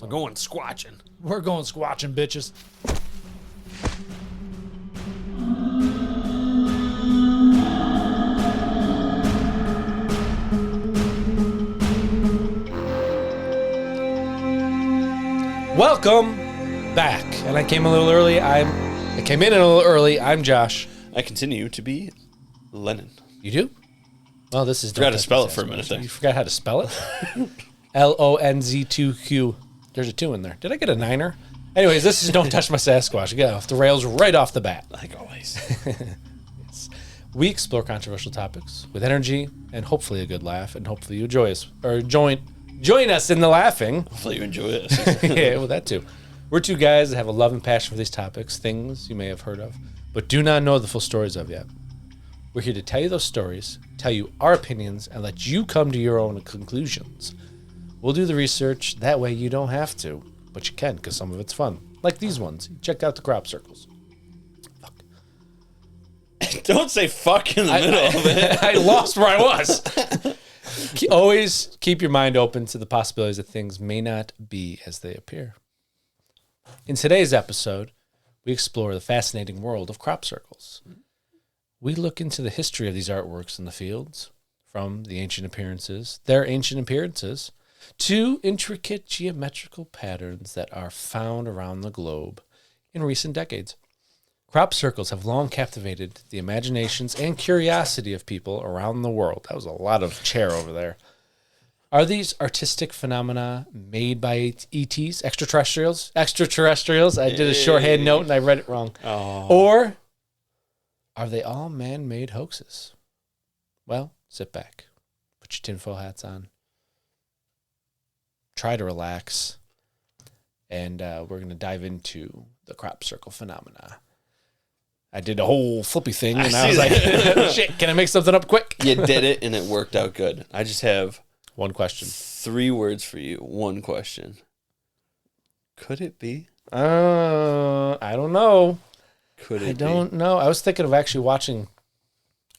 We're going squatching. We're going squatching, bitches. Welcome back. And I came in a little early. I'm Josh. I continue to be Lennon. You do? Well, this is... Forgot to spell it for a minute there. You forgot how to spell it? Lonz2Q. There's a 2 in there. Did I get a 9er? Anyways, this is Don't Touch My Sasquatch. Get off the rails right off the bat. Like always. Yes. We explore controversial topics with energy and hopefully a good laugh, and hopefully you enjoy us or join us in the laughing. Hopefully you enjoy this. Yeah, well, that too. We're two guys that have a love and passion for these topics, things you may have heard of, but do not know the full stories of yet. We're here to tell you those stories, tell you our opinions, and let you come to your own conclusions. We'll do the research. That way you don't have to, but you can because some of it's fun. Like these ones. Check out the crop circles. Fuck. Don't say fuck in the middle of it. I lost where I was. Always keep your mind open to the possibilities that things may not be as they appear. In today's episode, we explore the fascinating world of crop circles. We look into the history of these artworks in the fields, from their ancient appearances, to intricate geometrical patterns that are found around the globe in recent decades. Crop circles have long captivated the imaginations and curiosity of people around the world. That was a lot of chair over there. Are these artistic phenomena made by ETs, extraterrestrials? I did a shorthand note and I read it wrong. Oh. Or are they all man-made hoaxes? Well, sit back, put your tinfoil hats on, try to relax, and we're going to dive into the crop circle phenomena. I did a whole flippy thing, and I was like, shit, can I make something up quick? You did it, and it worked out good. I just have one question. 3 words for you. One question. Could it be? I don't know. Could it I don't know. I was thinking of actually watching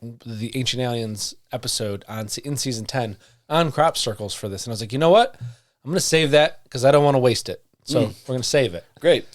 the Ancient Aliens episode in season 10 on crop circles for this, and I was like, you know what? I'm going to save that because I don't want to waste it. So we're going to save it. Great.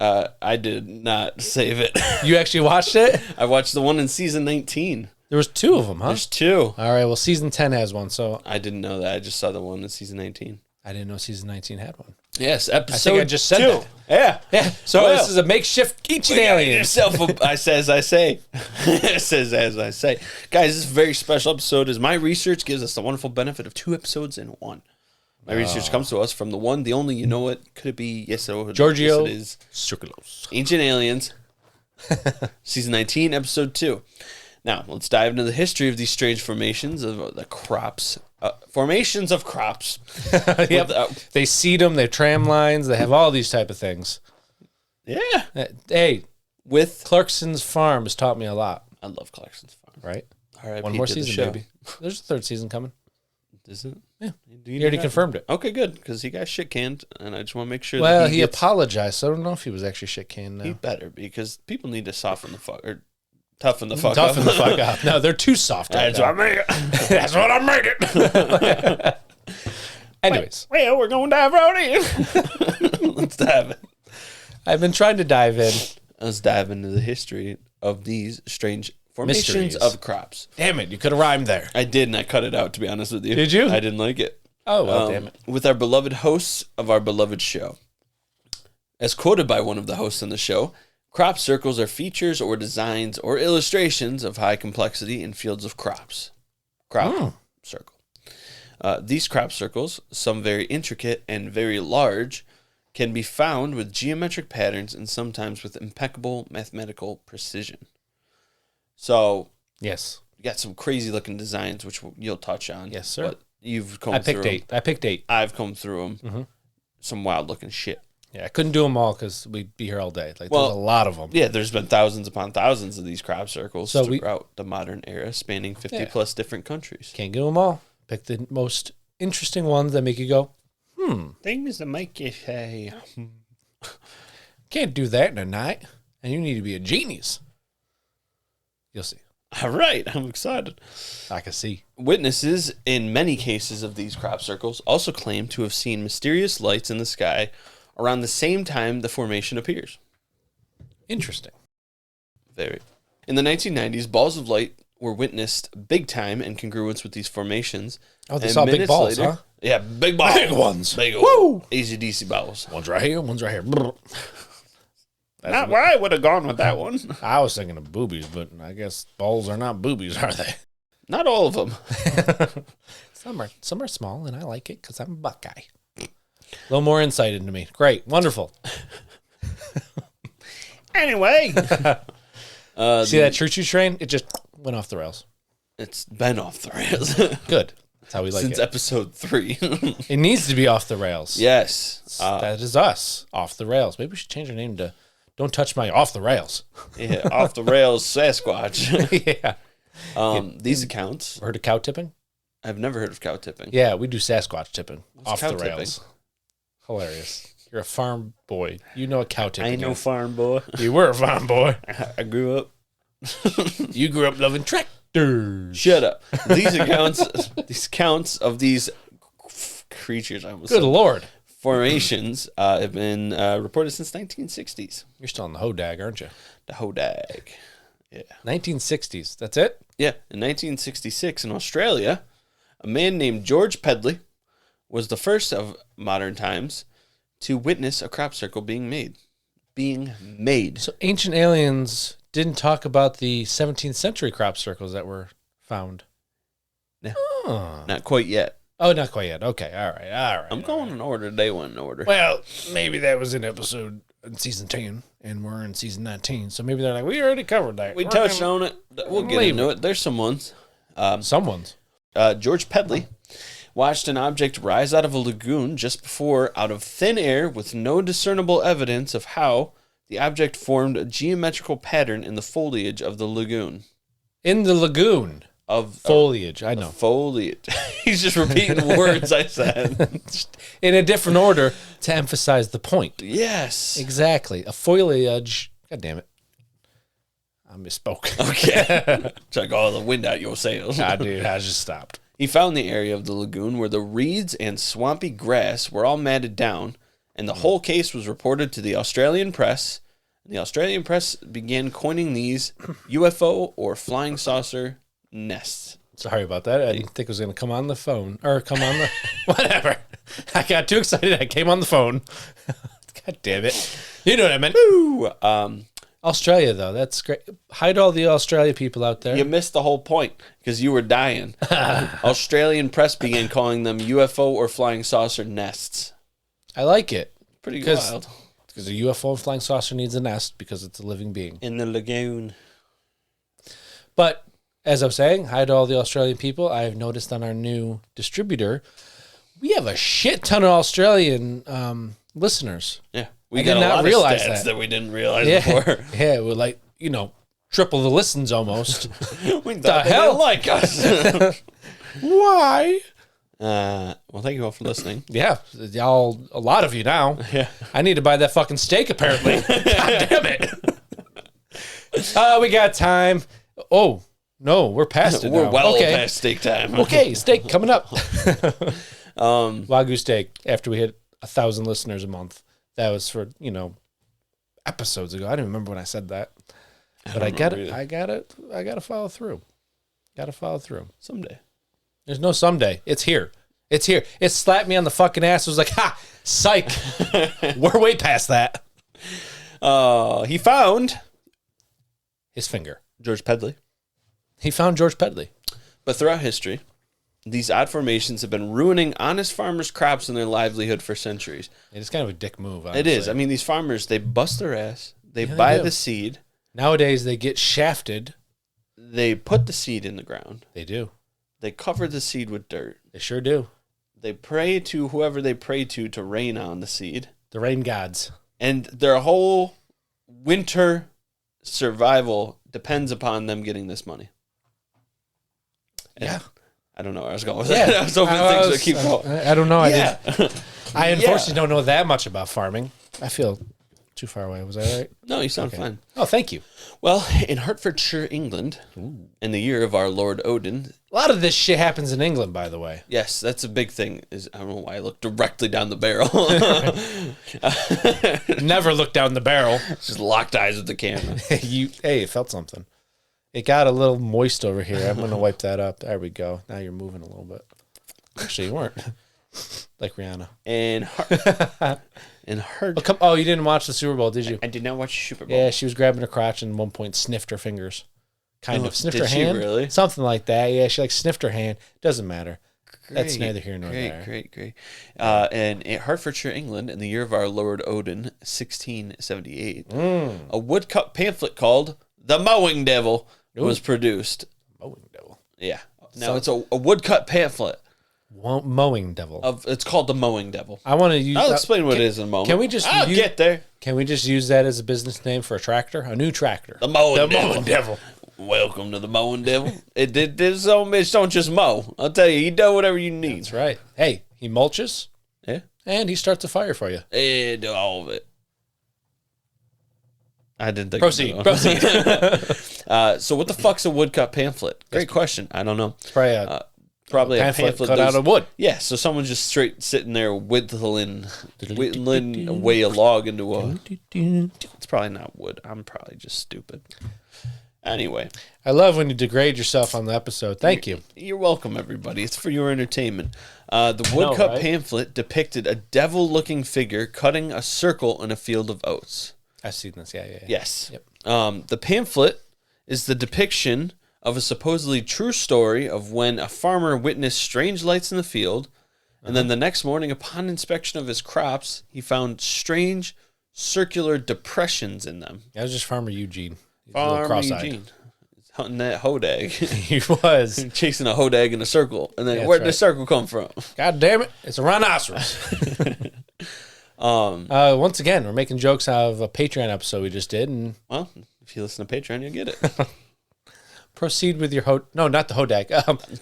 I did not save it. You actually watched it? I watched the one in season 19. There was 2 of them, huh? There's 2. All right, well, season 10 has one, so... I didn't know that. I just saw the one in season 19. I didn't know season 19 had one. Yes, episode I think I just said 2. that. Yeah. So Well, this is a makeshift Ancient Aliens. I say as I say. It says as I say. Guys, this very special episode is my research gives us the wonderful benefit of 2 episodes in one. My research comes to us from the one, the only, you know what? Could it be? Yes, Giorgio yes, it is. Circulos. Ancient Aliens, season 19, episode 2. Now, let's dive into the history of these strange formations of the crops. Formations of crops. Yep. They seed them, they have tram lines, they have all these type of things. Yeah. Hey, With Clarkson's Farm has taught me a lot. I love Clarkson's Farm. Right? R.I.P. One more to the season, show. baby. There's a 3rd season coming. Is it? Yeah. You He already confirmed it. Okay, good, because he got shit canned, and I just want to make sure Well, that he gets, apologized, so I don't know if he was actually shit canned now. He better, because people need to soften the fuck, or toughen the fuck Toughen up. the fuck up. No, they're too soft right That's now. what I made it. That's what I made it. Anyways. Well, we're going to dive right in. Let's dive in. I've been trying to dive in. Let's dive into the history of these strange formations Mysteries. of crops. Damn it, you could have rhymed there. I did, and I cut it out, to be honest with you. Did you? I didn't like it. Oh, well, damn it. With our beloved hosts of our beloved show. As quoted by one of the hosts on the show, crop circles are features or designs or illustrations of high complexity in fields of crops. Crop circle. These crop circles, some very intricate and very large, can be found with geometric patterns and sometimes with impeccable mathematical precision. So, Yes. you got some crazy looking designs, which you'll touch on. Yes, sir. But you've come I through picked 8. I picked 8. I've come through them. Mm-hmm. Some wild looking shit. Yeah, I couldn't do them all because we'd be here all day. Like, Well, there's a lot of them. Yeah, there's been thousands upon thousands of these crop circles So throughout the modern era, spanning 50 plus different countries. Can't do them all. Pick the most interesting ones that make you go, Things that make you say, can't do that in a night. And you need to be a genius. You'll see. All right, I'm excited. I can see. Witnesses in many cases of these crop circles also claim to have seen mysterious lights in the sky around the same time the formation appears. Interesting. Very. In the 1990s, balls of light were witnessed big time in congruence with these formations. Oh, they saw big balls, huh? Yeah, big balls. Big ones. Big Woo! easy DC balls. One's right here, one's right here. Not where I would have gone with that one. I was thinking of boobies, but I guess balls are not boobies, are they? Not all of them. Some are small, and I like it because I'm a Buckeye. A little more insight into me. Great. Wonderful. Anyway. See that choo-choo train? It just went off the rails. It's been off the rails. Good. That's how we like Since it. episode 3. It needs to be off the rails. Yes. That is us. Off the rails. Maybe we should change our name to Don't Touch My Off the Rails. Yeah, off the rails Sasquatch. Yeah. These accounts. Heard of cow tipping? I've never heard of cow tipping. Yeah, we do Sasquatch tipping. Off cow the rails. Hilarious. You're a farm boy. You know a cow tipping. I ain't no farm boy. You were a farm boy. I grew up. You grew up loving tractors. Shut up. These accounts of these creatures, I was Good Lord. formations have been reported since 1960s. You're still on the hodag, aren't you? The hodag. Yeah. 1960s. That's it? Yeah. In 1966 in Australia, a man named George Pedley was the first of modern times to witness a crop circle being made. So ancient aliens didn't talk about the 17th century crop circles that were found. No. Oh. Not quite yet. Oh, not quite yet. Okay. All right. I'm going in order. They went in order. Well, maybe that was in season 10, and we're in season 19. So maybe they're like, we already covered that. We touched on it. We'll get into it. There's some ones. Someone's. George Pedley watched an object rise out of a lagoon just before out of thin air with no discernible evidence of how the object formed a geometrical pattern in the foliage of the lagoon. In the lagoon. Of foliage, I know. Foliage. He's just repeating the words I said. In a different order to emphasize the point. Yes. Exactly. A foliage. God damn it. I misspoke. Okay. Took all the wind out your sails. Dude, I just stopped. He found the area of the lagoon where the reeds and swampy grass were all matted down, and the whole case was reported to the Australian press. And the Australian press began coining these UFO or flying saucer nests. Sorry about that. I didn't think it was going to come on the phone. Or come on the... Whatever. I got too excited. I came on the phone. God damn it. You know what I meant. Woo! Australia, though. That's great. Hi to all the Australia people out there. You missed the whole point because you were dying. Australian press began calling them UFO or flying saucer nests. I like it. Pretty wild. Because a UFO flying saucer needs a nest because it's a living being. In the lagoon. But as I was saying, hi to all the Australian people. I've noticed on our new distributor, we have a shit ton of Australian listeners. Yeah. I did not realize that we didn't realize Yeah. before. Yeah, we're like, triple the listens almost. We thought they didn't like us. Why? Well, thank you all for listening. Yeah, y'all, a lot of you now. Yeah. I need to buy that fucking steak, apparently. God damn it. We got time. Oh, no, we're past it We're now. well past steak time. Okay, steak coming up. Wagyu steak after we hit 1,000 listeners a month. That was for, episodes ago. I don't remember when I said that. But I gotta follow through. Gotta follow through. Someday. There's no someday. It's here. It's here. It slapped me on the fucking ass. It was like, ha, psych. We're way past that. He found His finger. George Pedley. He found George Pedley. But throughout history, these odd formations have been ruining honest farmers' crops and their livelihood for centuries. It's kind of a dick move, honestly. It is. I mean, these farmers, they bust their ass. They Yeah, buy they do. the seed. Nowadays, they get shafted. They put the seed in the ground. They do. They cover the seed with dirt. They sure do. They pray to whoever they pray to rain on the seed. The rain gods. And their whole winter survival depends upon them getting this money. And Yeah. I don't know where I was going with that. I was hoping things would keep going. I don't know. Yeah. I unfortunately don't know that much about farming. I feel too far away. Was I right? No, you sound fine. Oh, thank you. Well, in Hertfordshire, England, in the year of our Lord Odin. A lot of this shit happens in England, by the way. Yes, that's a big thing. I don't know why I look directly down the barrel. Never look down the barrel. Just locked eyes with the camera. Hey, it felt something. It got a little moist over here. I'm going to wipe that up. There we go. Now you're moving a little bit. Actually, you weren't. Like Rihanna. And Oh, you didn't watch the Super Bowl, did you? I did not watch Super Bowl. Yeah, she was grabbing her crotch and at one point sniffed her fingers. Kind of. Sniffed her hand. Did she really? Something like that. Yeah, she sniffed her hand. Doesn't matter. That's neither here nor there. Great. And in Hertfordshire, England, in the year of our Lord Odin, 1678, a woodcut pamphlet called The Mowing Devil was produced. Mowing Devil. Yeah. Now, it's a woodcut pamphlet. Mowing Devil. It's called The Mowing Devil. I want to use. I'll explain what it is in a moment. Can we just? I'll get there. Can we just use that as a business name for a tractor? A new tractor. The Mowing Devil. Welcome to the Mowing Devil. This old bitch don't just mow. I'll tell you, he does whatever you need. That's right. Hey, he mulches. Yeah. And he starts a fire for you. Yeah, do all of it. I didn't think. Proceed. So what the fuck's a woodcut pamphlet? Great question. I don't know. It's probably A pamphlet pamphlet cut out of wood. Yeah, so someone's just straight sitting there whittling away a log into a... It's probably not wood. I'm probably just stupid. Anyway. I love when you degrade yourself on the episode. Thank you. You're welcome, everybody. It's for your entertainment. The woodcut pamphlet depicted a devil-looking figure cutting a circle in a field of oats. I've seen this. Yeah. Yes. Yep. The pamphlet is the depiction of a supposedly true story of when a farmer witnessed strange lights in the field, and then the next morning, upon inspection of his crops, he found strange circular depressions in them. That was just Farmer Eugene. Farmer Eugene. Hunting that hodag. He was. Chasing a hodag in a circle. And then where'd the circle come from? God damn it. It's a rhinoceros. Once again, we're making jokes out of a Patreon episode we just did. And well, if you listen to Patreon, you'll get it. Proceed with your not the hodag.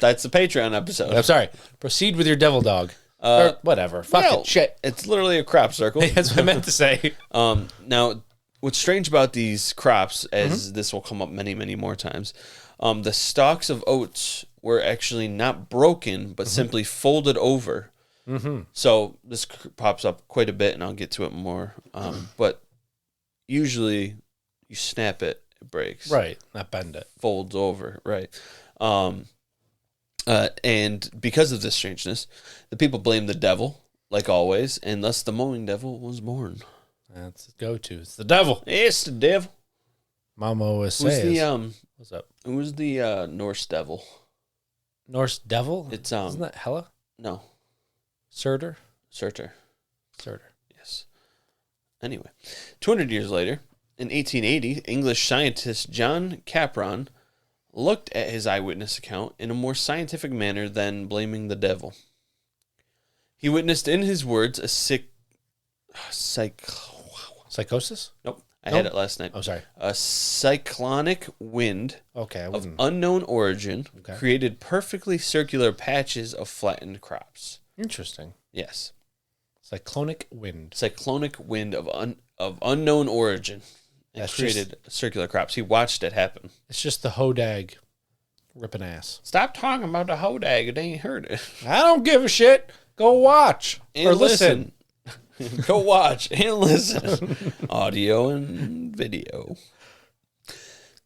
That's the Patreon episode. I'm sorry. Proceed with your devil dog. Or whatever. Fuck it. Shit. It's literally a crop circle. That's what I meant to say. Now, what's strange about these crops, as this will come up many, many more times, the stalks of oats were actually not broken, but simply folded over. So this pops up quite a bit, and I'll get to it more. But usually you snap it, it breaks. Right. Not bend it. Folds over. Right. And because of this strangeness, the people blame the devil, like always, and thus the Mowing Devil was born. That's the go-to. It's the devil. It's the devil. Mama always says. What's up? Who's the Norse devil? Norse devil? It's Isn't that Hela? No. Surtur. Yes. Anyway, 200 years later, in 1880, English scientist John Capron looked at his eyewitness account in a more scientific manner than blaming the devil. He witnessed, in his words, a psychosis? Nope. I had it last night. Oh, sorry. A cyclonic wind of unknown origin created perfectly circular patches of flattened crops. Interesting. Yes. Cyclonic wind. Cyclonic wind of unknown origin. And created circular crops. He watched it happen. It's just the hodag ripping ass. Stop talking about the hodag. It ain't heard it. I don't give a shit. Go watch. Or listen. Go watch and listen. Audio and video.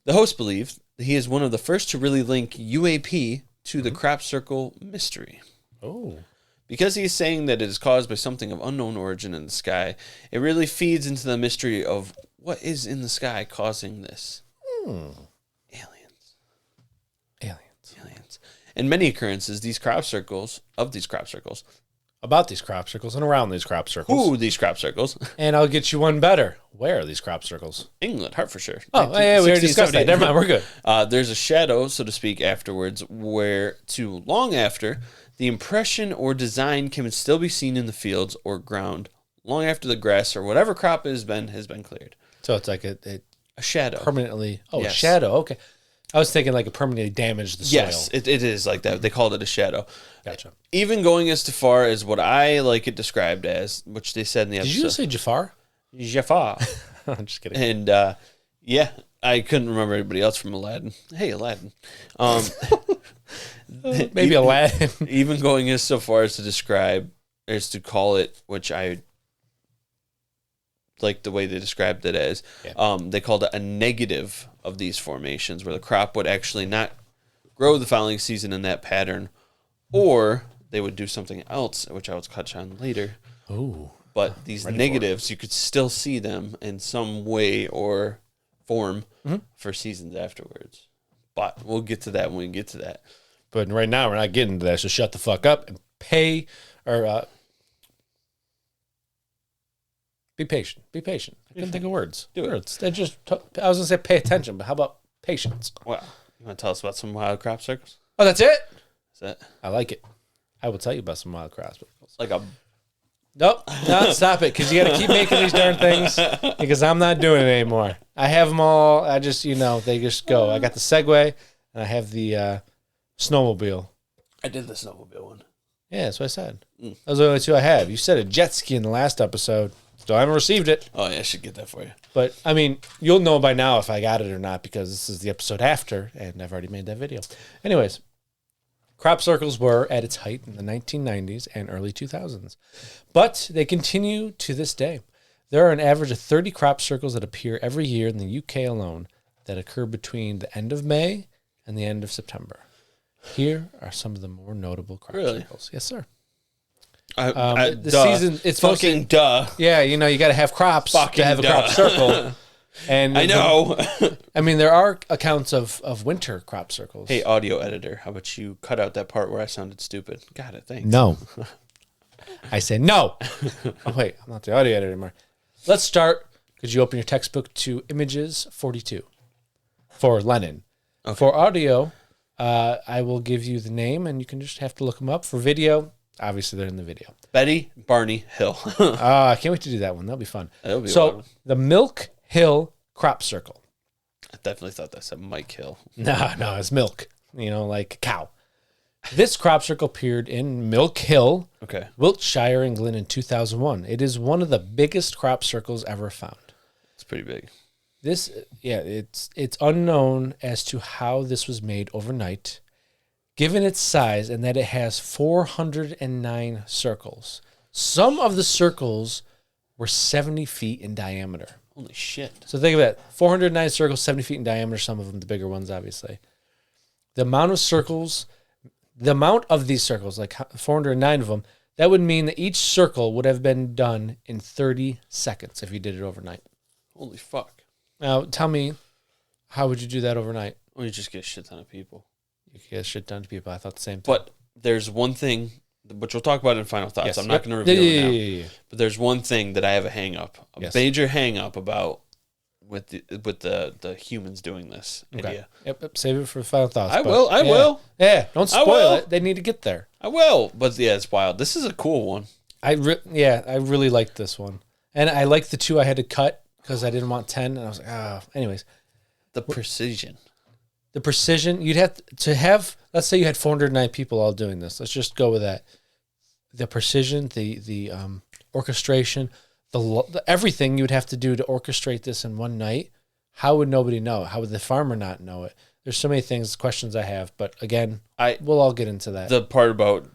The host believed that he is one of the first to really link UAP to the crop circle mystery. Oh. Because he is saying that it is caused by something of unknown origin in the sky, it really feeds into the mystery of what is in the sky causing this. Aliens. In many occurrences, about these crop circles, and around these crop circles. Ooh, these crop circles. And I'll get you one better. Where are these crop circles? England, Hertfordshire. Oh, yeah, we already discussed that. Never mind, we're good. There's a shadow, so to speak, afterwards, where too long after, the impression or design can still be seen in the fields or ground, long after the grass or whatever crop has been cleared. So it's like a shadow. Permanently. Oh, yes. A shadow. Okay. I was thinking like it permanently damaged the soil. Yes, it is like that. They called it a shadow. Gotcha. Even going as far as what I like it described as, which they said in the episode. Did you just say Jafar? Jafar. I'm just kidding. And yeah, I couldn't remember anybody else from Aladdin. Hey, Aladdin. Maybe Aladdin. Even going as so far as to describe, as to call it, which I like the way they described it as, they called it a negative of these formations, where the crop would actually not grow the following season in that pattern, or they would do something else, which I will touch on later. Oh. But these negatives, you could still see them in some way or form for seasons afterwards. But we'll get to that when we get to that. But right now, we're not getting to that, so shut the fuck up and pay, or be patient. Be patient. I couldn't think of words. Do it. Words. I was going to say pay attention, but how about patience? Wow. You want to tell us about some wild crop circles? Oh, that's it? Is that I like it. I will tell you about some wild crop circles. like a... Nope. No, stop it, because you got to keep making these darn things, because I'm not doing it anymore. I have them all. I just, they just go. I got the Segway, and I have the snowmobile. I did the snowmobile one. Yeah, that's what I said. Those are the only two I have. You said a jet ski in the last episode. Still haven't received it. Oh, yeah, I should get that for you. But, I mean, you'll know by now if I got it or not, because this is the episode after, and I've already made that video. Anyways, crop circles were at its height in the 1990s and early 2000s. But they continue to this day. There are an average of 30 crop circles that appear every year in the UK alone that occur between the end of May and the end of September. Here are some of the more notable crop circles. Yes, sir. The season, it's fucking duh. Yeah, you got to have crops to have a crop circle. And I know. I mean, there are accounts of winter crop circles. Hey, audio editor, how about you cut out that part where I sounded stupid? Got it, thanks. No. I said no. Oh, wait, I'm not the audio editor anymore. Let's start. Could you open your textbook to images 42 for Lenin? Okay. For audio, I will give you the name, and you can just have to look them up. For video, obviously they're in the video. Betty Barney Hill. I can't wait to do that one. That'll be fun. That'll be so the Milk Hill Crop Circle. I definitely thought that said Mike Hill. No, it's milk. Like a cow. This crop circle appeared in Milk Hill, Wiltshire, England in 2001. It is one of the biggest crop circles ever found. It's pretty big. It's unknown as to how this was made overnight, given its size and that it has 409 circles. Some of the circles were 70 feet in diameter. Holy shit. So think of that. 409 circles, 70 feet in diameter, some of them the bigger ones, obviously. The amount of these circles, like 409 of them, that would mean that each circle would have been done in 30 seconds if you did it overnight. Holy fuck. Now, tell me, how would you do that overnight? Well, you just get a shit ton of people. You get a shit ton of people. I thought the same thing. But there's one thing, which we'll talk about in final thoughts. Yes. I'm not going to reveal it now. But there's one thing that I have a hang-up, major hang-up about with the humans doing this idea. Yep. Save it for final thoughts. I will. Yeah, don't spoil it. They need to get there. I will. But yeah, it's wild. This is a cool one. I really liked this one. And I liked the two I had to cut because I didn't want 10. And I was like, anyways. The precision. You'd have to have, let's say you had 409 people all doing this. Let's just go with that. The precision, the orchestration, the everything you would have to do to orchestrate this in one night. How would nobody know? How would the farmer not know it? There's so many questions I have, but again, we'll all get into that. The part about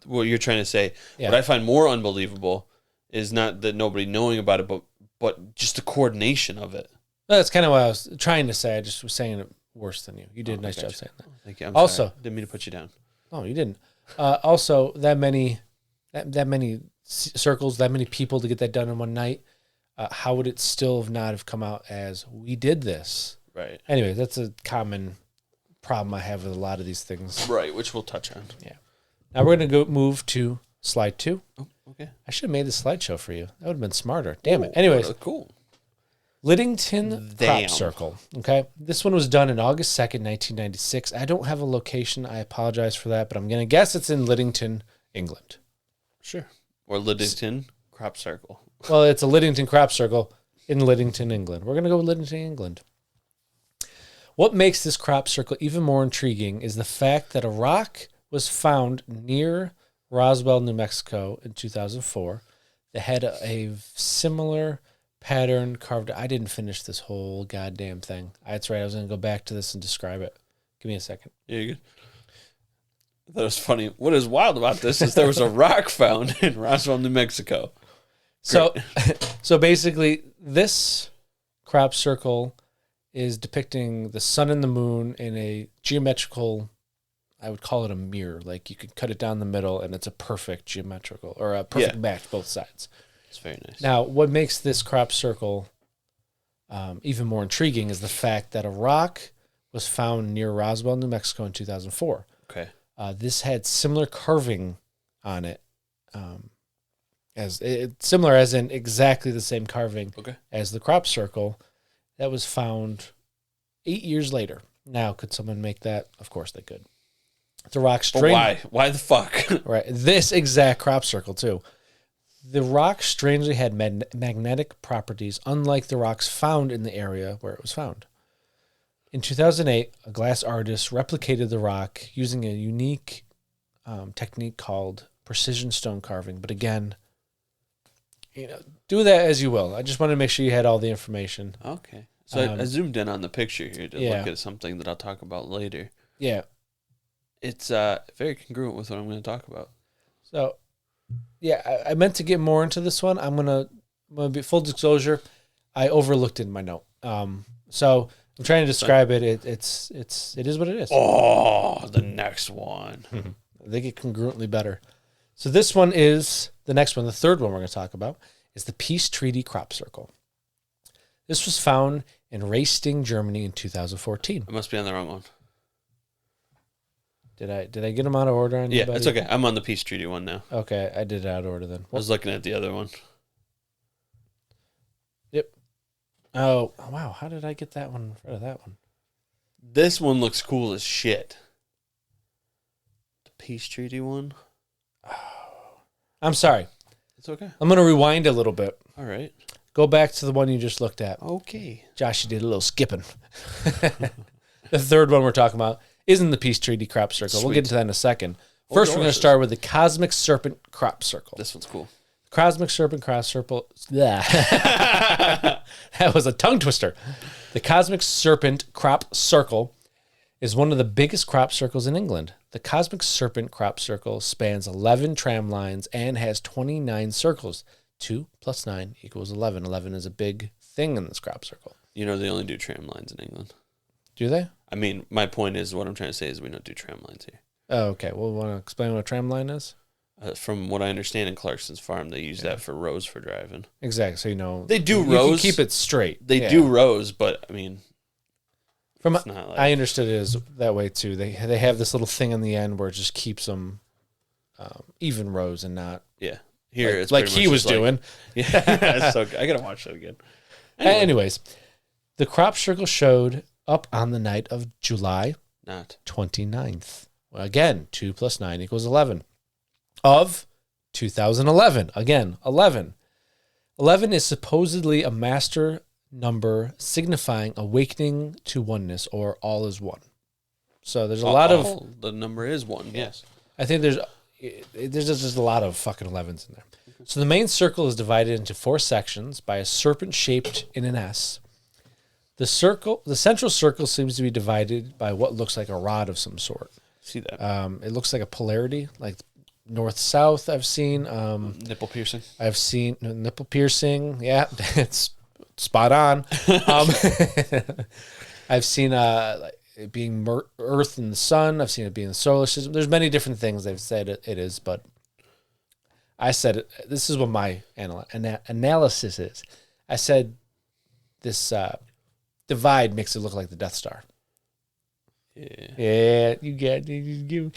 what you're trying to say, what I find more unbelievable is not that nobody knowing about it, but just the coordination of it. That's kind of what I was trying to say. I just was saying it worse than you. You did a nice job saying that. Thank you. I'm also, sorry. Didn't mean to put you down. No, you didn't. Also, that many circles, that many people to get that done in one night. How would it still not have come out as we did this? Right. Anyway, that's a common problem I have with a lot of these things. Right, which we'll touch on. Yeah. Now we're going to move to slide 2. Oh, okay. I should have made the slideshow for you. That would have been smarter. Damn it. Anyways. Cool. Liddington Crop Circle. Okay. This one was done in August 2nd, 1996. I don't have a location. I apologize for that, but I'm going to guess it's in Liddington, England. Sure. Or Liddington Crop Circle. Well, it's a Liddington Crop Circle in Liddington, England. We're going to go with Liddington, England. What makes this crop circle even more intriguing is the fact that a rock was found near Roswell, New Mexico in 2004 that had a similar pattern carved. I didn't finish this whole goddamn thing. That's right. I was going to go back to this and describe it. Give me a second. Yeah, you're good. I thought it was funny. What is wild about this is there was a rock found in Roswell, New Mexico. So, so basically, this crop circle is depicting the sun and the moon in a geometrical, I would call it a mirror. Like you could cut it down the middle and it's a perfect geometrical or a perfect match both sides. It's very nice. Now, what makes this crop circle even more intriguing is the fact that a rock was found near Roswell, New Mexico in 2004. Okay. This had similar carving on it, similar as in exactly the same carving as the crop circle that was found 8 years later. Now, could someone make that? Of course they could. The rock Why? Why the fuck? Right. This exact crop circle, too. The rock strangely had magnetic properties, unlike the rocks found in the area where it was found. In 2008, a glass artist replicated the rock using a unique technique called precision stone carving. But again, do that as you will. I just wanted to make sure you had all the information. Okay. So I zoomed in on the picture here to look at something that I'll talk about later. Yeah. It's very congruent with what I'm going to talk about. So, yeah, I meant to get more into this one. I'm gonna be full disclosure. I overlooked it in my note. So I'm trying to describe it. It is what it is. Oh, the next one. They get congruently better. So this one is the next one. The third one we're going to talk about is the Peace Treaty Crop Circle. This was found in Raisting, Germany in 2014. I must be on the wrong one. Did I get them out of order on you? Yeah, it's okay. I'm on the Peace Treaty one now. Okay, I did it out of order then. I was looking at the other one. Yep. Oh, wow. How did I get that one in front of that one? This one looks cool as shit. The Peace Treaty one? Oh. I'm sorry. It's okay. I'm going to rewind a little bit. All right. Go back to the one you just looked at. Okay. Josh, you did a little skipping. The third one we're talking about isn't the Peace Treaty Crop Circle. Sweet. We'll get to that in a second. First, we're going to start with the Cosmic Serpent Crop Circle. This one's cool. Cosmic Serpent Crop Circle. That was a tongue twister. The Cosmic Serpent Crop Circle is one of the biggest crop circles in England. The Cosmic Serpent Crop Circle spans 11 tram lines and has 29 circles. 2 plus 9 equals 11. 11 is a big thing in this crop circle. You know, they only do tram lines in England. Do they? I mean, my point is, what I'm trying to say is we don't do tram lines here. Oh, okay. Well, want to explain what a tram line is? From what I understand in Clarkson's farm, they use that for rows for driving. Exactly. So, you know. They do rows. You can keep it straight. They do rows, but, I mean, it's not like... I understood it as that way, too. They have this little thing on the end where it just keeps them even rows and not... Yeah. Here, it's like he was doing. Yeah, so I gotta watch that again. Anyways, the crop circle showed up on the night of July 29th. Well, again, 2 plus 9 equals 11. Of 2011. Again, 11. 11 is supposedly a master number signifying awakening to oneness or all is one. So there's a lot of... The number is 1, yes. I think there's just a lot of fucking 11s in there. So the main circle is divided into 4 sections by a serpent shaped in an S. The central circle seems to be divided by what looks like a rod of some sort. See that? It looks like a polarity, like north-south I've seen. Nipple piercing? I've seen nipple piercing. Yeah, it's spot on. I've seen it being Earth and the sun. I've seen it being the solar system. There's many different things they've said it is, but I said it. This is what my analysis is. I said this divide makes it look like the Death Star. Yeah, you get it.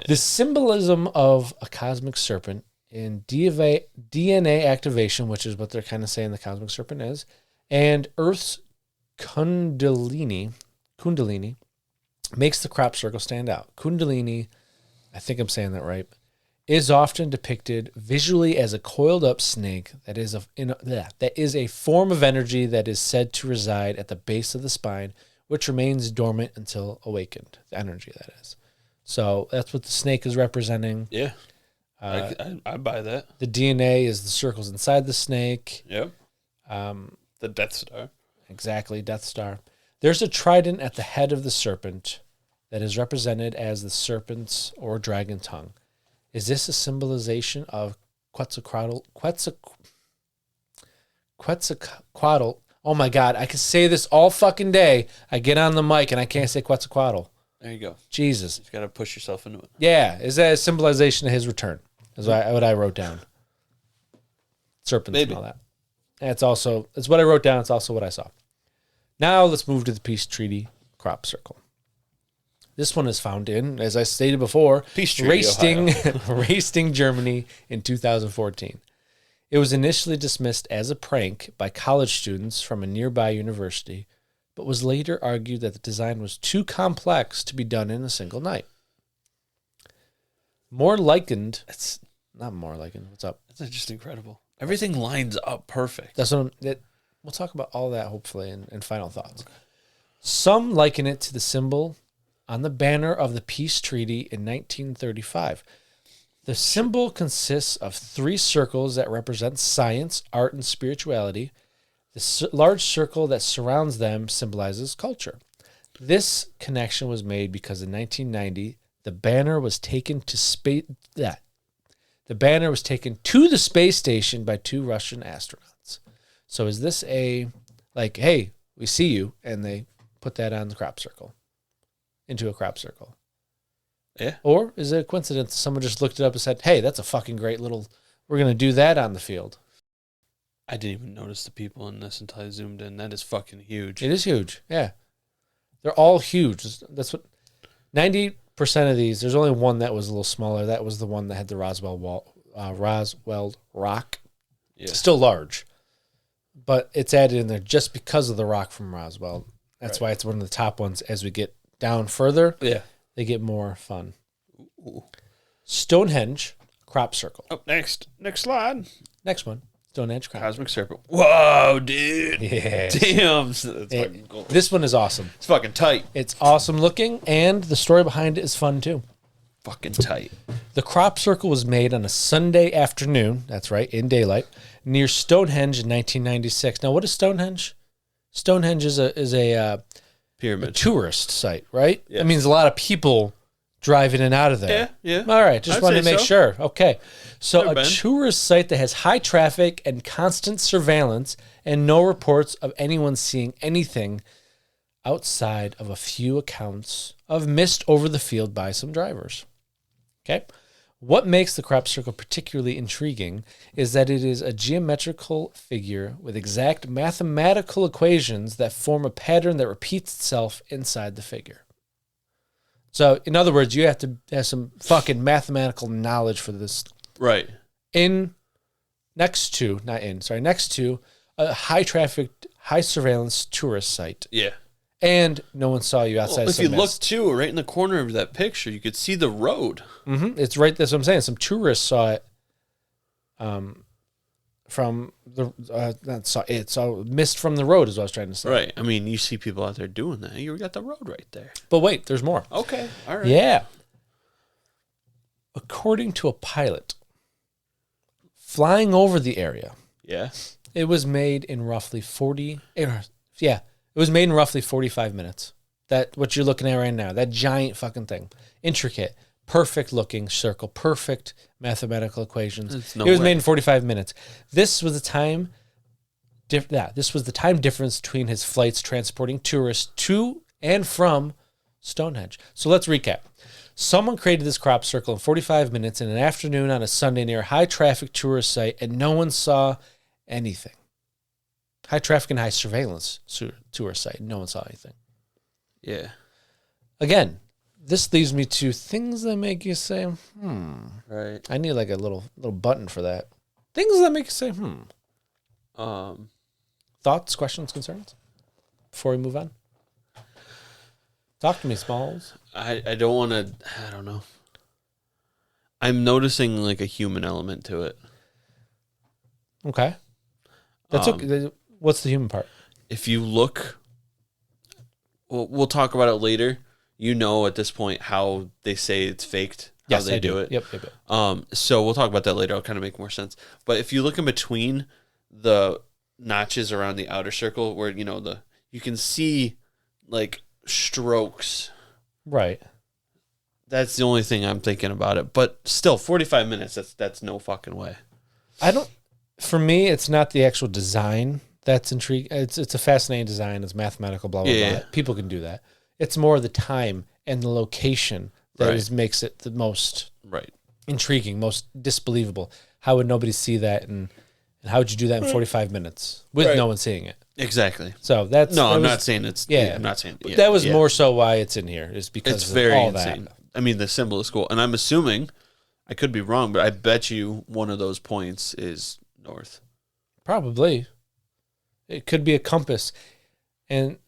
The symbolism of a cosmic serpent in DNA activation, which is what they're kind of saying the cosmic serpent is, and Earth's Kundalini makes the crop circle stand out. Kundalini, I think I'm saying that right, is often depicted visually as a coiled up snake that is a form of energy that is said to reside at the base of the spine, which remains dormant until awakened. The energy, that is. So that's what the snake is representing. Yeah. I buy that. The DNA is the circles inside the snake. Yep. The Death Star. Exactly, Death Star. There's a trident at the head of the serpent that is represented as the serpent's or dragon tongue. Is this a symbolization of Quetzalcoatl? Oh my God, I could say this all fucking day. I get on the mic and I can't say Quetzalcoatl. There you go. Jesus. You got to push yourself into it. Yeah, is that a symbolization of his return? Is what I wrote down. Serpents Maybe. and all that. And it's what I wrote down. It's also what I saw. Now let's move to the Peace Treaty crop circle. This one is found in, as I stated before, Peace Treaty, Racing, Germany in 2014. It was initially dismissed as a prank by college students from a nearby university, but was later argued that the design was too complex to be done in a single night. What's up? That's just incredible. Everything lines up perfect. We'll talk about all that hopefully in final thoughts. Okay. Some liken it to the symbol on the banner of the Peace Treaty in 1935. The symbol consists of 3 circles that represent science, art, and spirituality. The large circle that surrounds them symbolizes culture. This connection was made because in 1990, the banner was taken to space. The banner was taken to the space station by 2 Russian astronauts. So is this hey, we see you, and they put that on the crop circle, into a crop circle? Yeah. Or is it a coincidence? Someone just looked it up and said, hey, that's a fucking great we're going to do that on the field. I didn't even notice the people in this until I zoomed in. That is fucking huge. It is huge. Yeah. They're all huge. That's what 90% of these, there's only one that was a little smaller. That was the one that had the Roswell rock. Yeah. Still large. But it's added in there just because of the rock from Roswell. That's why it's one of the top ones. As we get down further, they get more fun. Ooh. Stonehenge crop circle. Oh, next slide. Next one. Stonehenge crop. Cosmic Serpent. Whoa, dude. Yeah. Damn. That's fucking cool. This one is awesome. It's fucking tight. It's awesome looking, and the story behind it is fun too. Fucking tight. The crop circle was made on a Sunday afternoon, that's right, in daylight, near Stonehenge in 1996. Now, what is Stonehenge? Stonehenge is a pyramid, a tourist site, right? Yes. That means a lot of people drive in and out of there. Yeah. All right, just wanted to make sure. Okay. So Never a been. tourist site that has high traffic and constant surveillance and no reports of anyone seeing anything outside of a few accounts of mist over the field by some drivers. Okay. What makes the crop circle particularly intriguing is that it is a geometrical figure with exact mathematical equations that form a pattern that repeats itself inside the figure. So, in other words, you have to have some fucking mathematical knowledge for this. Right. Next to a high traffic, high surveillance tourist site. Yeah. And no one saw you outside. Well, if you look too, right in the corner of that picture, you could see the road. Mm-hmm. It's right. That's what I'm saying. Some tourists saw it. From the saw mist from the road is what I was trying to say. Right. I mean, you see people out there doing that. You got the road right there. But wait, there's more. Okay. All right. Yeah. According to a pilot flying over the area, it was made in roughly 45 minutes. That what you're looking at right now, that giant fucking thing. Intricate, perfect looking circle, perfect mathematical equations. It was made in 45 minutes. This was the time difference between his flights transporting tourists to and from Stonehenge. So let's recap. Someone created this crop circle in 45 minutes in an afternoon on a Sunday near a high traffic tourist site, and no one saw anything. High traffic and high surveillance tourist site. No one saw anything. Yeah. Again, this leads me to things that make you say, Right. I need like a little button for that. Things that make you say, Thoughts, questions, concerns? Before we move on? Talk to me, Smalls. I don't want to, I don't know. I'm noticing like a human element to it. Okay. That's okay. What's the human part? If you look, we'll talk about it later. You know at this point how they say it's faked, how they do it. Yep. So we'll talk about that later. It'll kind of make more sense. But if you look in between the notches around the outer circle where, you know, you can see like strokes. Right. That's the only thing I'm thinking about it. But still, 45 minutes, that's no fucking way. For me, it's not the actual design that's intriguing. It's a fascinating design. It's mathematical, blah, blah, blah. People can do that. It's more the time and the location that makes it the most intriguing, most disbelievable. How would nobody see that? And how would you do that in 45 minutes with no one seeing it? Exactly. So I'm not saying it's... Yeah, I'm not saying... Yeah, that was more so why it's in here, is because it's of very all insane. that. I mean, the symbol is cool. And I'm assuming, I could be wrong, but I bet you one of those points is north. Probably. It could be a compass. And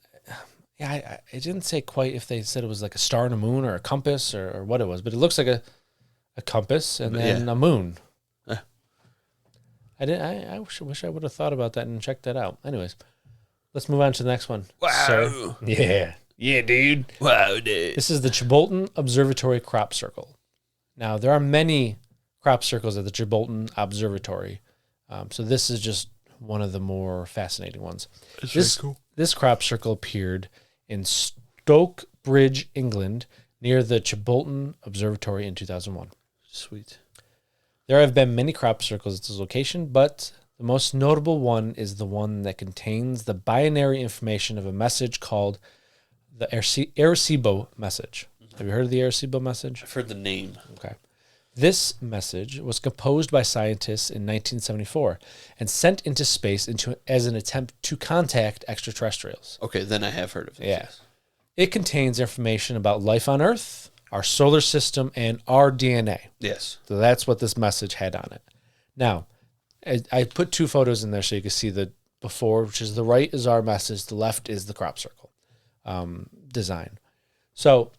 yeah, it didn't say quite if they said it was like a star and a moon or a compass or what it was, but it looks like a compass and then a moon. I wish I would have thought about that and checked that out. Anyways, let's move on to the next one. Wow. Sir. Yeah. Yeah, dude. Wow, dude. This is the Chilbolton Observatory Crop Circle. Now, there are many crop circles at the Chilbolton Observatory. So this is just one of the more fascinating ones. This crop circle appeared in Stoke England, near the Chilbolton Observatory in 2001. Sweet. There have been many crop circles at this location, but the most notable one is the one that contains the binary information of a message called the Arecibo message. Have you heard of the Arecibo message? I've heard the name. Okay. This message was composed by scientists in 1974 and sent into space as an attempt to contact extraterrestrials. Okay, then I have heard of it. Yeah. It contains information about life on Earth, our solar system, and our DNA. Yes. So that's what this message had on it. Now, I put two photos in there so you can see the before, which is the right is our message, the left is the crop circle design. So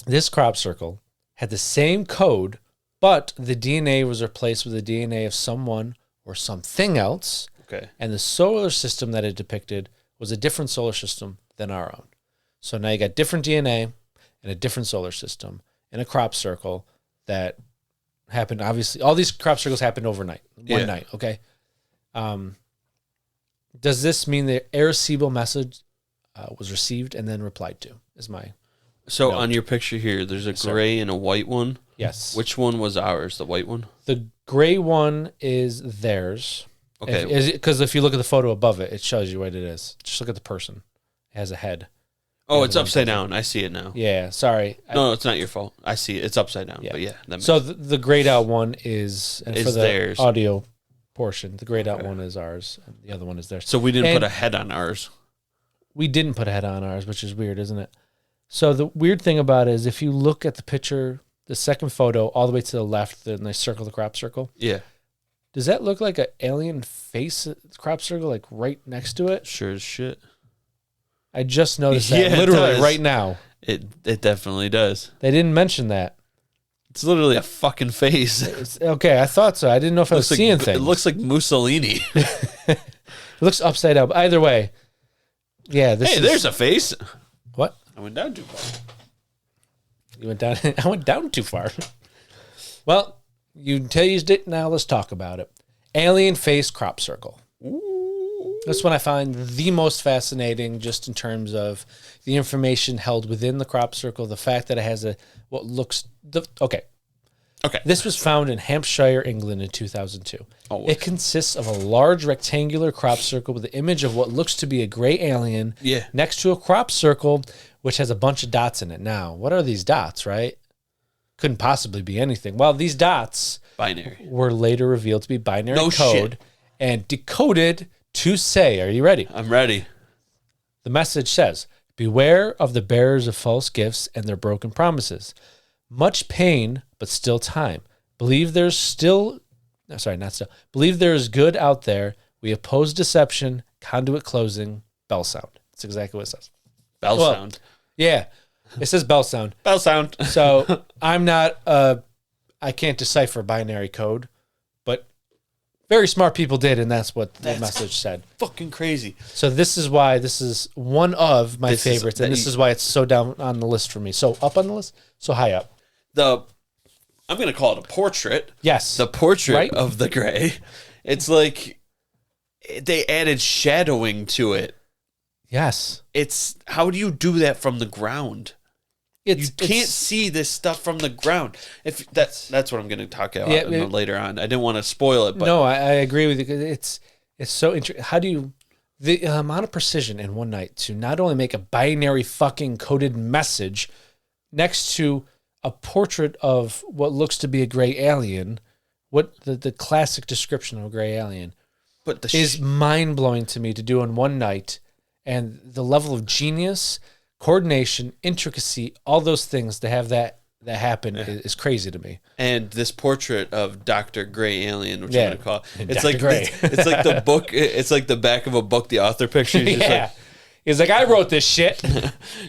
this crop circle had the same code, but the DNA was replaced with the DNA of someone or something else. Okay. And the solar system that it depicted was a different solar system than our own. So now you got different DNA and a different solar system in a crop circle that happened. Obviously, all these crop circles happened overnight, one night. Okay. Does this mean the Arecibo message was received and then replied to? Is my So on your picture here, there's a gray and a white one. Yes. Which one was ours? The white one? The gray one is theirs. Okay. Because if you look at the photo above it, it shows you what it is. Just look at the person. It has a head. Oh, it's upside down. I see it now. Yeah, sorry. No, it's not your fault. I see it. It's upside down. Yeah. But yeah. That So the grayed out one is for the theirs. audio portion. The grayed out one is ours, and the other one is theirs. So we didn't put a head on ours. We didn't put a head on ours, which is weird, isn't it? So the weird thing about it is if you look at the picture, the second photo, all the way to the left, and they circle the crop circle. Yeah. Does that look like an alien face crop circle, like right next to it? Sure as shit. I just noticed that literally right now. It definitely does. They didn't mention that. It's literally a fucking face. Okay, I thought so. I didn't know if I was seeing things. It looks like Mussolini. It looks upside down. But either way, yeah. There's a face. What? I went down too far. You went down. I went down too far. Well, you teased it. Now let's talk about it. Alien face crop circle. That's what I find the most fascinating, just in terms of the information held within the crop circle. The fact that it has okay. This was found in Hampshire, England, in 2002. Oh, it consists of a large rectangular crop circle with the image of what looks to be a gray alien next to a crop circle which has a bunch of dots in it. Now, what are these dots, right? Couldn't possibly be anything. Well, these dots were later revealed to be binary code and decoded to say, are you ready? I'm ready. The message says, beware of the bearers of false gifts and their broken promises. Much pain, but still time. Believe there is good out there. We oppose deception, conduit closing, bell sound. That's exactly what it says. Bell sound. Yeah. It says bell sound. Bell sound. So I'm not, I can't decipher binary code, but very smart people did, and that's what the message said. Fucking crazy. So this is why this is one of my favorites, and this is why it's so down on the list for me. So up on the list, so high up. I'm going to call it a portrait. Yes. The portrait of the gray. It's like they added shadowing to it. Yes. It's how do you do that from the ground? You can't see this stuff from the ground. If that's what I'm going to talk about later on. I didn't want to spoil it, but no, I agree with you. It's so interesting. How do you the amount of precision in one night to not only make a binary fucking coded message next to a portrait of what looks to be a gray alien, what the classic description of a gray alien, but is mind blowing to me to do in one night. And the level of genius, coordination, intricacy, all those things to have that happen is crazy to me. And this portrait of Dr. Gray Alien, which I'm going to call it, it's Dr. like Gray. It's like the book. It's like the back of a book. The author picture. He's like, I wrote this shit.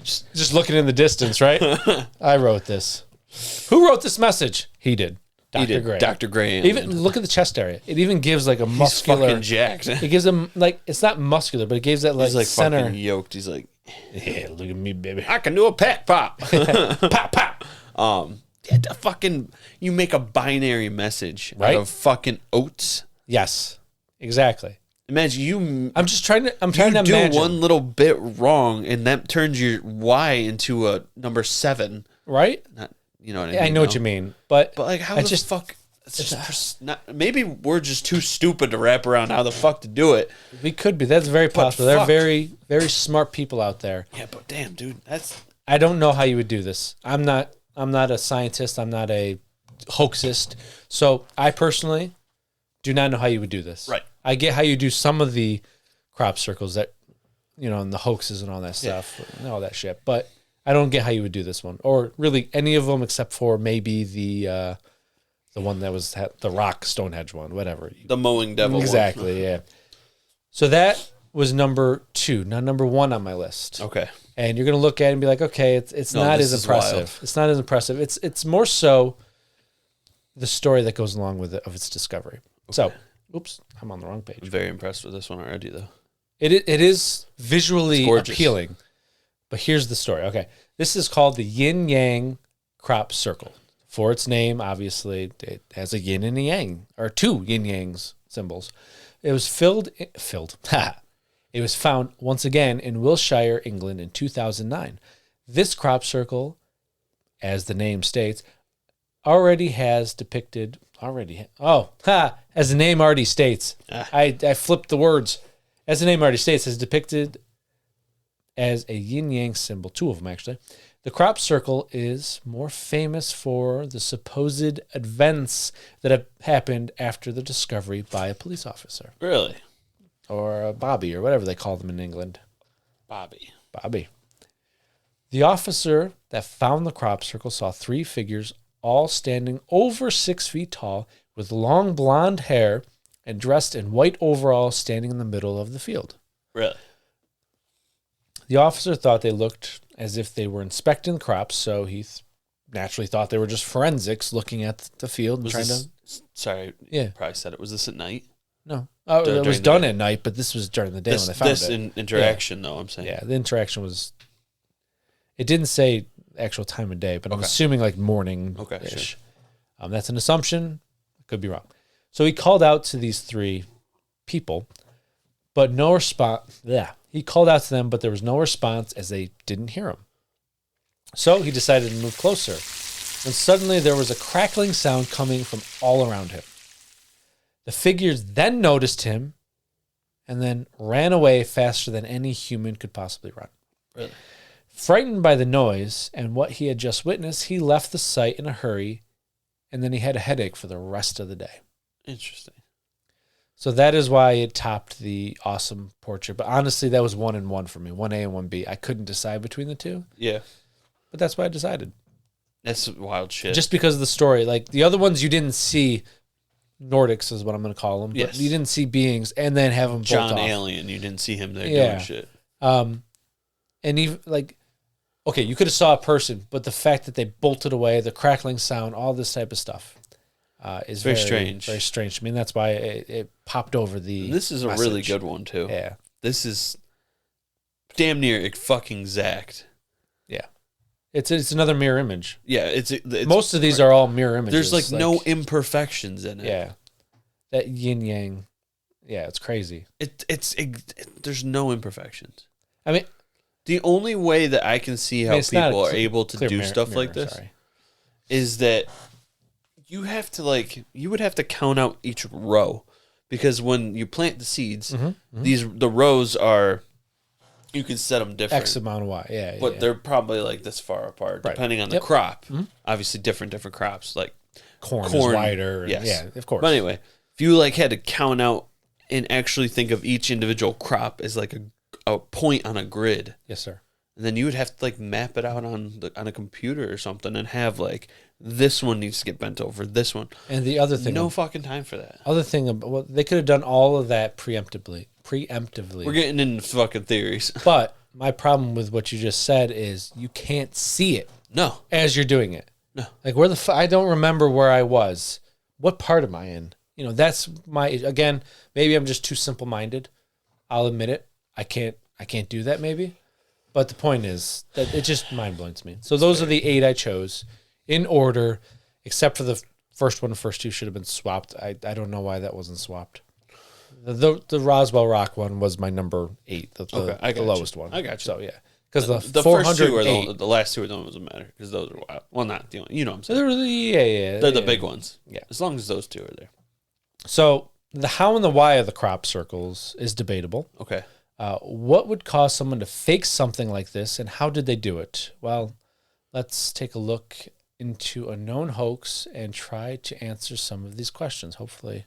just looking in the distance, right? I wrote this. Who wrote this message? He did. Dr. Gray. Dr. Gray Alien. Even look at the chest area. It even gives like a muscular. He's fucking jacked. It gives him like it's not muscular, but it gives that like, He's like center. fucking yoked. He's like, yeah, look at me, baby. I can do a pack pop. Pop, pop. You make a binary message Right? out of fucking oats. Yes, exactly. Imagine you. I'm trying to do imagine. one little bit wrong, and that turns your Y into a number 7. Right? Not, you know what I mean? I know what you mean, but like, how I the fuck? It's just not, maybe we're just too stupid to wrap around how the fuck to do it. we could be. That's very possible. There are fuck. very, very smart people out there. Yeah, but damn, dude, that's I don't know how you would do this. I'm not a scientist. I'm not a hoaxist. So I personally do not know how you would do this. Right. I get how you do some of the crop circles that, and the hoaxes and all that stuff and all that shit. But I don't get how you would do this one, or really any of them except for maybe the one that was the rock Stonehenge one, whatever. the Mowing Devil. Exactly. One. Yeah. So that was number 2, not number 1 on my list. Okay. And you're going to look at it and be like, okay, it's not as impressive. Wild. It's not as impressive. It's more so the story that goes along with it of its discovery. Okay. So, oops, I'm on the wrong page. I'm very impressed with this one already, though. It is visually appealing. But here's the story. Okay. This is called the Yin Yang Crop Circle. For its name, obviously, it has a yin and a yang, or 2 yin yangs symbols. It was It was found once again in Wiltshire, England in 2009. This crop circle, as the name states, as the name already states. I flipped the words. As the name already states, is depicted as a yin-yang symbol, 2 of them actually. The crop circle is more famous for the supposed events that have happened after the discovery by a police officer. Really? Or a Bobby, or whatever they call them in England. Bobby. The officer that found the crop circle saw 3 figures, all standing over 6 feet tall, with long blonde hair and dressed in white overalls, standing in the middle of the field. Really? The officer thought they looked as if they were inspecting the crops, so he naturally thought they were just forensics looking at the field and Sorry, probably said it. Was this at night? No. It was done at night, but this was during the day when they found it. Interaction, though, I'm saying. Yeah, the interaction was... It didn't say actual time of day, but I'm assuming like morning-ish. Okay, sure. That's an assumption. Could be wrong. So he called out to these 3 people, but no response. Yeah. He called out to them, but there was no response as they didn't hear him. So he decided to move closer. And suddenly there was a crackling sound coming from all around him. The figures then noticed him and then ran away faster than any human could possibly run. Really? Frightened by the noise and what he had just witnessed, he left the site in a hurry, and then he had a headache for the rest of the day. Interesting. So that is why it topped the awesome portrait. But honestly, that was 1 and 1 for me, 1A and 1B. I couldn't decide between the 2. Yeah. But that's why I decided. That's wild shit. Just because of the story. Like the other ones you didn't see, Nordics is what I'm going to call them. Yes. But you didn't see beings and then have them bolt John off. Alien, you didn't see him there doing shit. And even like, okay, you could have saw a person, but the fact that they bolted away, the crackling sound, all this type of stuff is very strange. Very strange to me. And that's why it popped over the This is a message. really good one, too. Yeah. This is damn near fucking exact. Yeah. It's another mirror image. Yeah, it's most of these are all mirror images. There's like no imperfections in it. Yeah. That yin yang Yeah, it's crazy. There's no imperfections. I mean, the only way that I can see how people are able to do stuff like this is that you would have to count out each row, because when you plant the seeds, the rows are, you can set them different. X amount of Y, yeah. But they're probably like this far apart, depending on the crop. Obviously, different crops, like corn is wider. Yes. Yeah, of course. But anyway, if you like had to count out and actually think of each individual crop as like a point on a grid. Yes, sir. And then you would have to like map it out on a computer or something and have like, this one needs to get bent over, this one. And the other thing, no fucking time for that. Other thing, well, they could have done all of that preemptively. We're getting into fucking theories. But my problem with what you just said is you can't see it. No. As you're doing it. No. Like I don't remember where I was. What part am I in? You know, that's again, maybe I'm just too simple-minded. I'll admit it. I can't do that maybe. But the point is that it just mind-blowing to me. So those are the 8 I chose in order, except for the first one. The first 2 should have been swapped. I don't know why that wasn't swapped. The Roswell Rock one was my number 8, the lowest one. I got you. So yeah, because the first 2 are the last 2 are the ones that matter, because those are wild. Well, not the only, you know what I'm saying. They're the big ones. Yeah, as long as those 2 are there. So the how and the why of the crop circles is debatable. Okay. What would cause someone to fake something like this, and how did they do it? Well, let's take a look into a known hoax and try to answer some of these questions. Hopefully,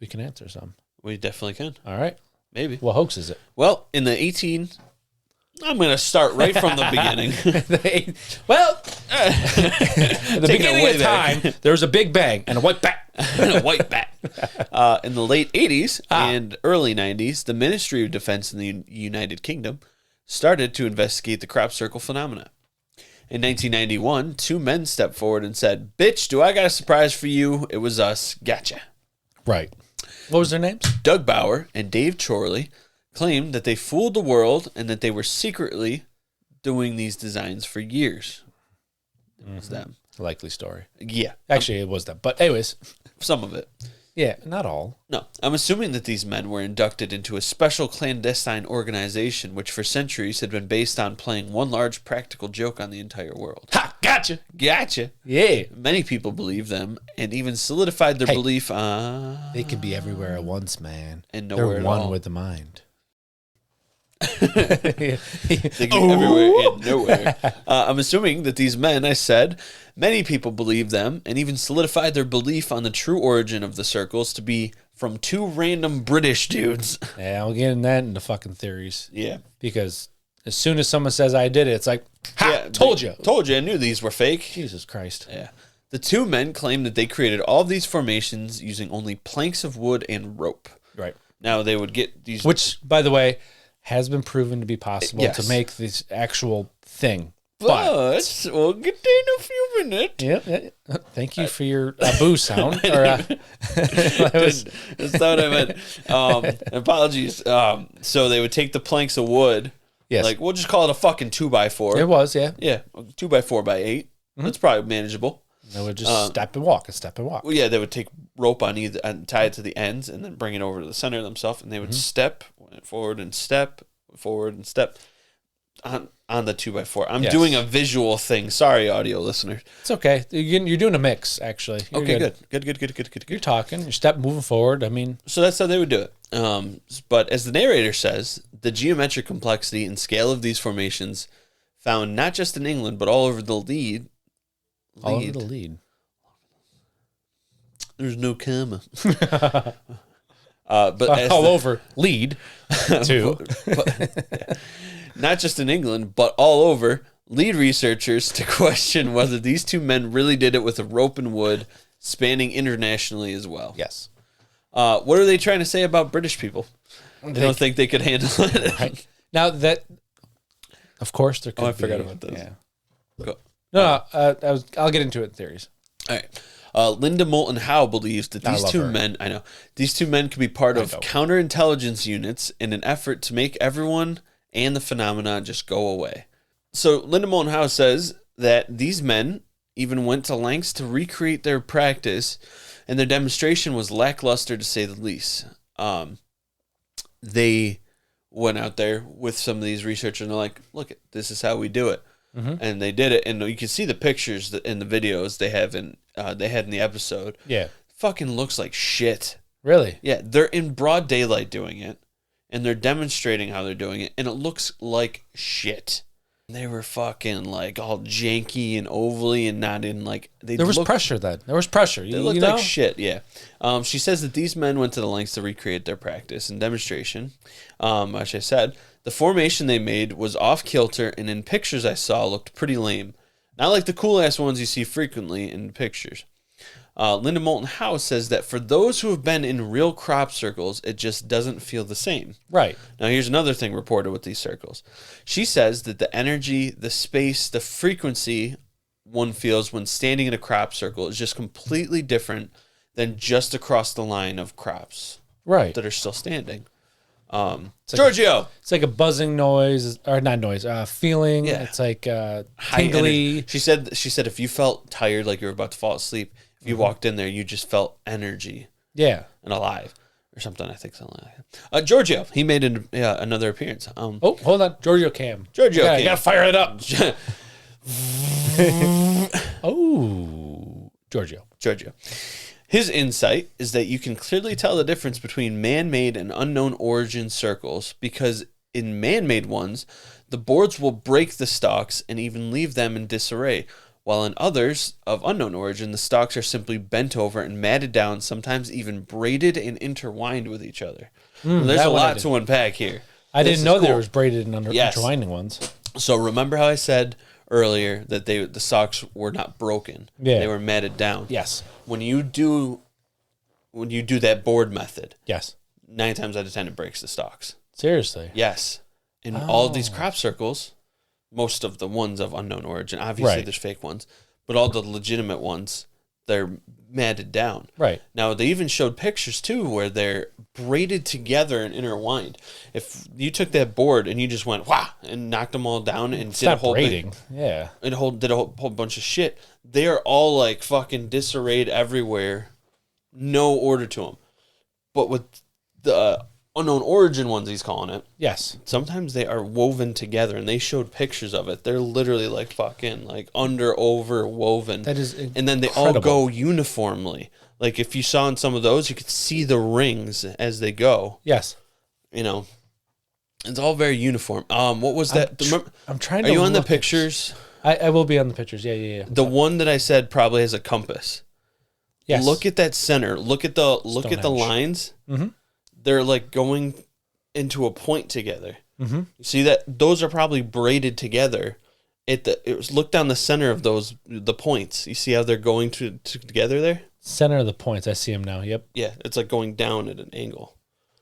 we can answer some. We definitely can. All right. Maybe. What hoax is it? Well, I'm going to start right from the beginning. At the beginning of time, there was a big bang and a white bat. In the late 80s and early 90s, the Ministry of Defense in the United Kingdom started to investigate the crop circle phenomena. In 1991, 2 men stepped forward and said, "Bitch, do I got a surprise for you? It was us. Gotcha." Right. What was their names? Doug Bauer and Dave Chorley claimed that they fooled the world and that they were secretly doing these designs for years. It was them. Likely story. Yeah. Actually, it was them. But anyways. Some of it. Yeah, not all. No. I'm assuming that these men were inducted into a special clandestine organization which for centuries had been based on playing one large practical joke on the entire world. Ha! Gotcha! Yeah. Many people believe them and even solidified their belief on... They can be everywhere at once, man. And nowhere They're at one all. with the mind. They can be everywhere and nowhere. I'm assuming that these men, I said, many people believe them and even solidified their belief on the true origin of the circles to be from 2 random British dudes. Yeah, I'll get in that into fucking theories. Yeah. Because as soon as someone says I did it, it's like, told you. Told you, I knew these were fake. Jesus Christ. Yeah. The 2 men claimed that they created all of these formations using only planks of wood and rope. Right. Now they would get these... Which, by the way, has been proven to be possible to make this actual thing. But we'll get there in a few minutes. Yeah. Thank you for your boo sound. That's not what I meant. Apologies. So they would take the planks of wood. Yes. Like, we'll just call it a fucking 2x4. It was, yeah. Yeah, 2x4x8. That's probably manageable. They would just step and walk. Well, yeah, they would take rope on either and tie it to the ends and then bring it over to the center themselves, and they would step forward and step on the 2x4. I'm doing a visual thing. Sorry, audio listeners. It's okay. You're doing a mix, actually. You're good. You're talking. Your step moving forward. I mean, so that's how they would do it. But as the narrator says, the geometric complexity and scale of these formations found not just in England but all over the lead. All over the lead. There's no comma. But all over lead too. Not just in England, but all over, lead researchers to question whether these 2 men really did it with a rope and wood, spanning internationally as well. Yes. What are they trying to say about British people? They don't think they could handle it. Right. Now that, of course, there could be. I forgot about this. Yeah. Go. No, I'll get into it in theories. All right. Linda Moulton Howe believes that these 2 men, these 2 men could be part of counterintelligence units in an effort to make everyone and the phenomena just go away. So Linda Moulton Howe says that these men even went to lengths to recreate their practice, and their demonstration was lackluster to say the least. they went out there with some of these researchers and they're like, look, this is how we do it. And they did it. And you can see the pictures in the videos they had in the episode. Yeah. Fucking looks like shit. Really? Yeah. They're in broad daylight doing it. And they're demonstrating how they're doing it. And it looks like shit. They were fucking like all janky and ovally and not in like... There was pressure then. There was pressure. They looked like shit, yeah. She says that these men went to the lengths to recreate their practice and demonstration. As I said, the formation they made was off-kilter and in pictures I saw looked pretty lame. Not like the cool-ass ones you see frequently in pictures. Linda Moulton House says that for those who have been in real crop circles, it just doesn't feel the same. Right. Now, here's another thing reported with these circles. She says that the energy, the space, the frequency one feels when standing in a crop circle is just completely different than just across the line of crops that are still standing. Giorgio! It's like a buzzing noise, or not noise, feeling. Yeah. It's like tingly. She said if you felt tired, like you were about to fall asleep, if you walked in there, you just felt energy. Yeah. And alive. Or something, I think something like that. Giorgio, he made another appearance. Oh, hold on. Giorgio Cam. Giorgio Cam. You got to fire it up. Oh. Giorgio. His insight is that you can clearly tell the difference between man-made and unknown origin circles because in man-made ones, the boards will break the stalks and even leave them in disarray, while in others of unknown origin, the stalks are simply bent over and matted down, sometimes even braided and intertwined with each other. There's a lot to unpack here. I didn't know there was braided and intertwining ones. So remember how I said earlier that the stalks were not broken. Yeah. They were matted down. Yes. When you do that board method, yes, 9 times out of 10 it breaks the stalks. Seriously? Yes. In all of these crop circles, most of the ones of unknown origin, obviously there's fake ones, but all the legitimate ones, they're matted down. Right. Now, they even showed pictures, too, where they're braided together and intertwined. If you took that board and you just went, wah, and knocked them all down and did a whole braiding. Yeah. And did a whole bunch of shit, they are all, like, fucking disarrayed everywhere. No order to them. But with the unknown origin ones, he's calling it. Yes. Sometimes they are woven together, and they showed pictures of it. They're literally like fucking like over woven. That is incredible. And then they all go uniformly. Like if you saw in some of those, you could see the rings as they go. Yes. You know, it's all very uniform. What was that? I'm trying to. Are you on the pictures? I will be on the pictures. Yeah. The one that I said probably has a compass. Yes. Look at that center. Look at the lines. Mm-hmm. They're like going into a point together. Mm-hmm. You see that? Those are probably braided together. Look down the center of the points. You see how they're going together there? Center of the points. I see them now. Yep. Yeah, it's like going down at an angle.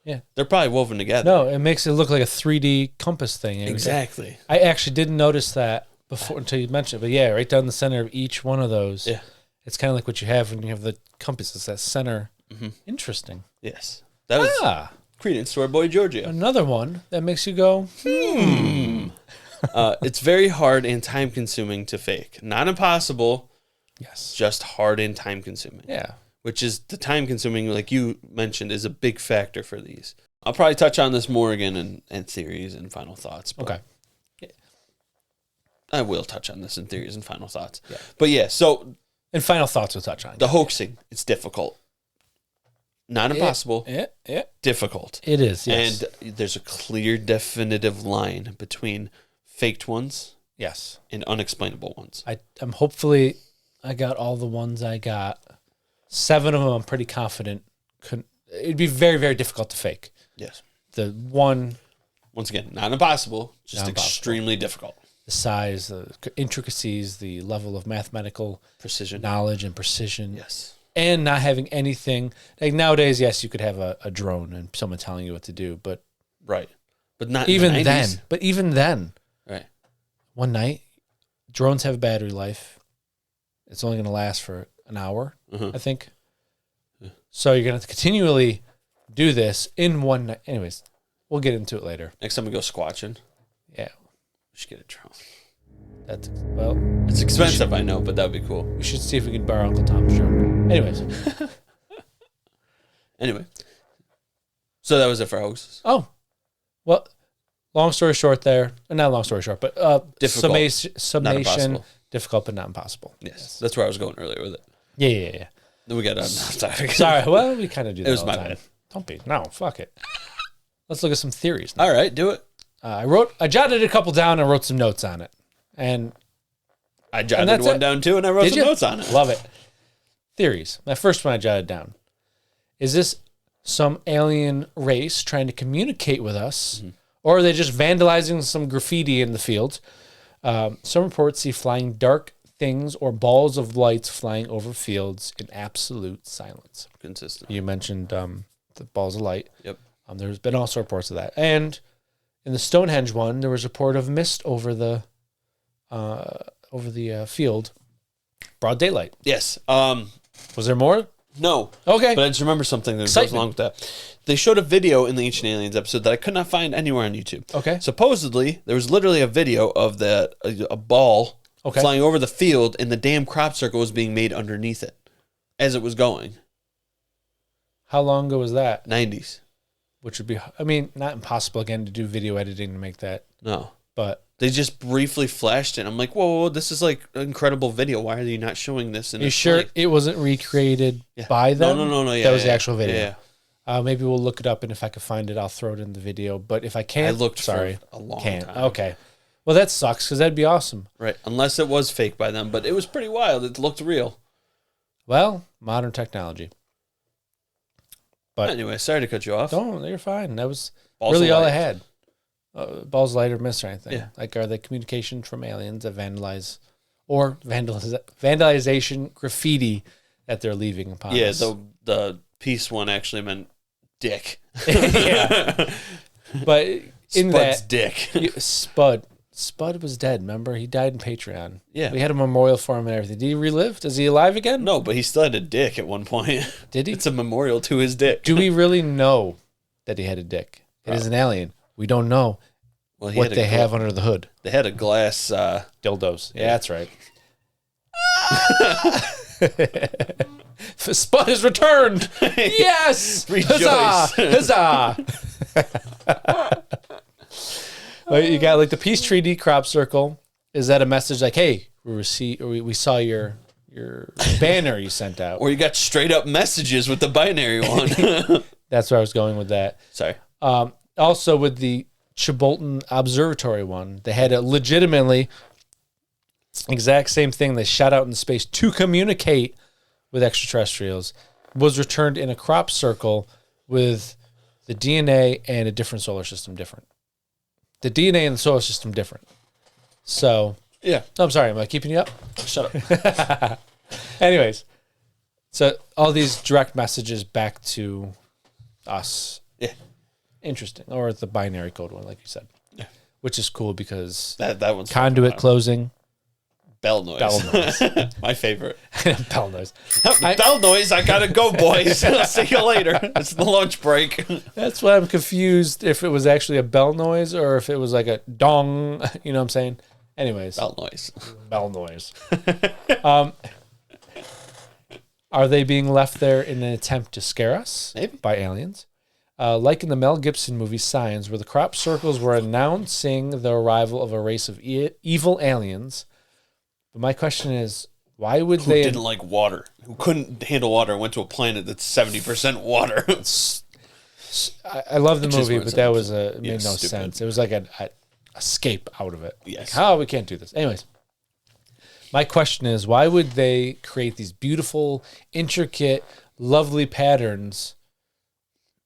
Yeah. They're probably woven together. No, it makes it look like a 3D compass thing. Exactly. I actually didn't notice that before until you mentioned it. But yeah, right down the center of each one of those. Yeah. It's kind of like what you have when you have the compass. It's that center. Mm-hmm. Interesting. Yes. That was credence to our boy Giorgio. Another one that makes you go, It's very hard and time-consuming to fake. Not impossible. Yes. Just hard and time-consuming. Yeah. Which is the time-consuming, like you mentioned, is a big factor for these. I'll probably touch on this more again in theories and final thoughts. Okay. I will touch on this in theories and final thoughts. Yeah. But yeah, so... And final thoughts we'll touch on. The hoaxing, it's difficult. Not impossible. Yeah. Difficult. It is, yes. And there's a clear, definitive line between faked ones and unexplainable ones. I'm hopefully I got all the ones I got. 7 of them I'm pretty confident it'd be very, very difficult to fake. Yes. The one... Once again, not impossible, just extremely difficult. The size, the intricacies, the level of mathematical precision, knowledge and precision. Yes. And not having anything like nowadays, yes, you could have a drone and someone telling you what to do, but but not even in the 90s. then. But even then, right? One night, drones have battery life. It's only going to last for an hour, I think. Yeah. So you're going to have to continually do this in one night. Anyways, we'll get into it later. Next time we go squatching, we should get a drone. It's expensive, I know, but that'd be cool. We should see if we can borrow Uncle Tom's drone. Anyways. Anyway. So that was it for hoaxes. Oh, well, long story short there. Not long story short, but Difficult, summation, not difficult but not impossible. Yes. That's where I was going earlier with it. Yeah. Then we got on topic. Sorry. Well, we kind of do that. It was all my the time. bad. Don't be. No, fuck it. Let's look at some theories now. All right, do it. I jotted a couple down and wrote some notes on it. And I jotted one down too, and I wrote some notes on it. Love it. Theories. My first one I jotted down. Is this some alien race trying to communicate with us, or are they just vandalizing some graffiti in the field? Some reports see flying dark things or balls of lights flying over fields in absolute silence. Consistent. You mentioned the balls of light. Yep. There's been all sorts of reports of that. And in the Stonehenge one, there was a report of mist over the field, broad daylight. Yes. Was there more? No. Okay. But I just remember something that goes along with that. They showed a video in the Ancient Aliens episode that I could not find anywhere on YouTube. Okay. Supposedly, there was literally a video of a ball flying over the field, and the damn crop circle was being made underneath it as it was going. How long ago was that? 90s. Which would be, I mean, not impossible again to do video editing to make that. No. But they just briefly flashed it. I'm like, whoa, this is like an incredible video. Why are you not showing this? Are you sure it wasn't recreated by them? No. Yeah, that was the actual video. Yeah. Maybe we'll look it up, and if I can find it, I'll throw it in the video. But if I can't, I looked for a long time. Okay. Well, that sucks because that'd be awesome. Right. Unless it was fake by them, but it was pretty wild. It looked real. Well, modern technology. But anyway, sorry to cut you off. No, you're fine. That was Balls really of all I light. had. Balls of light or mist or anything. Yeah. Like, are they communication from aliens that vandalize or vandalization graffiti that they're leaving upon us? Yeah, the peace one actually meant dick. Yeah. But in Spud's that, dick. Spud was dead, remember? He died in Patreon. Yeah. We had a memorial for him and everything. Did he relive? Is he alive again? No, but he still had a dick at one point. Did he? It's a memorial to his dick. Do we really know that he had a dick? It is an alien. We don't know what they have under the hood. They had a glass... dildos. Yeah, that's right. Spud has returned. Yes. Rejoice. Huzzah. Huzzah. Well, you got like the peace treaty crop circle. Is that a message like, hey, we saw your banner you sent out? Or you got straight up messages with the binary one. That's where I was going with that. Sorry. Also with the Chibolton Observatory one, they had a legitimately exact same thing they shot out in space to communicate with extraterrestrials, was returned in a crop circle with the DNA and a different solar system different. The DNA and the solar system different. So, Yeah. no, I'm sorry. Am I keeping you up? Shut up. Anyways, so all these direct messages back to us. Yeah. Interesting. Or the binary code one, like you said. Yeah. Which is cool because That one's conduit closing. Bell noise. Bell noise. My favorite. Bell noise. Bell noise. I gotta go, boys. I'll see you later. It's the lunch break. That's why I'm confused if it was actually a bell noise or if it was like a dong. You know what I'm saying? Anyways. Bell noise. Bell noise. Are they being left there in an attempt to scare us? Maybe. By aliens? Like in the Mel Gibson movie Signs, where the crop circles were announcing the arrival of a race of evil aliens. But my question is, why would Who they... didn't like water? Who couldn't handle water and went to a planet that's 70% water? I love the Which is movie, what but it that sounds. was it Yeah, made no stupid. sense. It was like a escape out of it. Yes. Like, we can't do this. Anyways, my question is, why would they create these beautiful, intricate, lovely patterns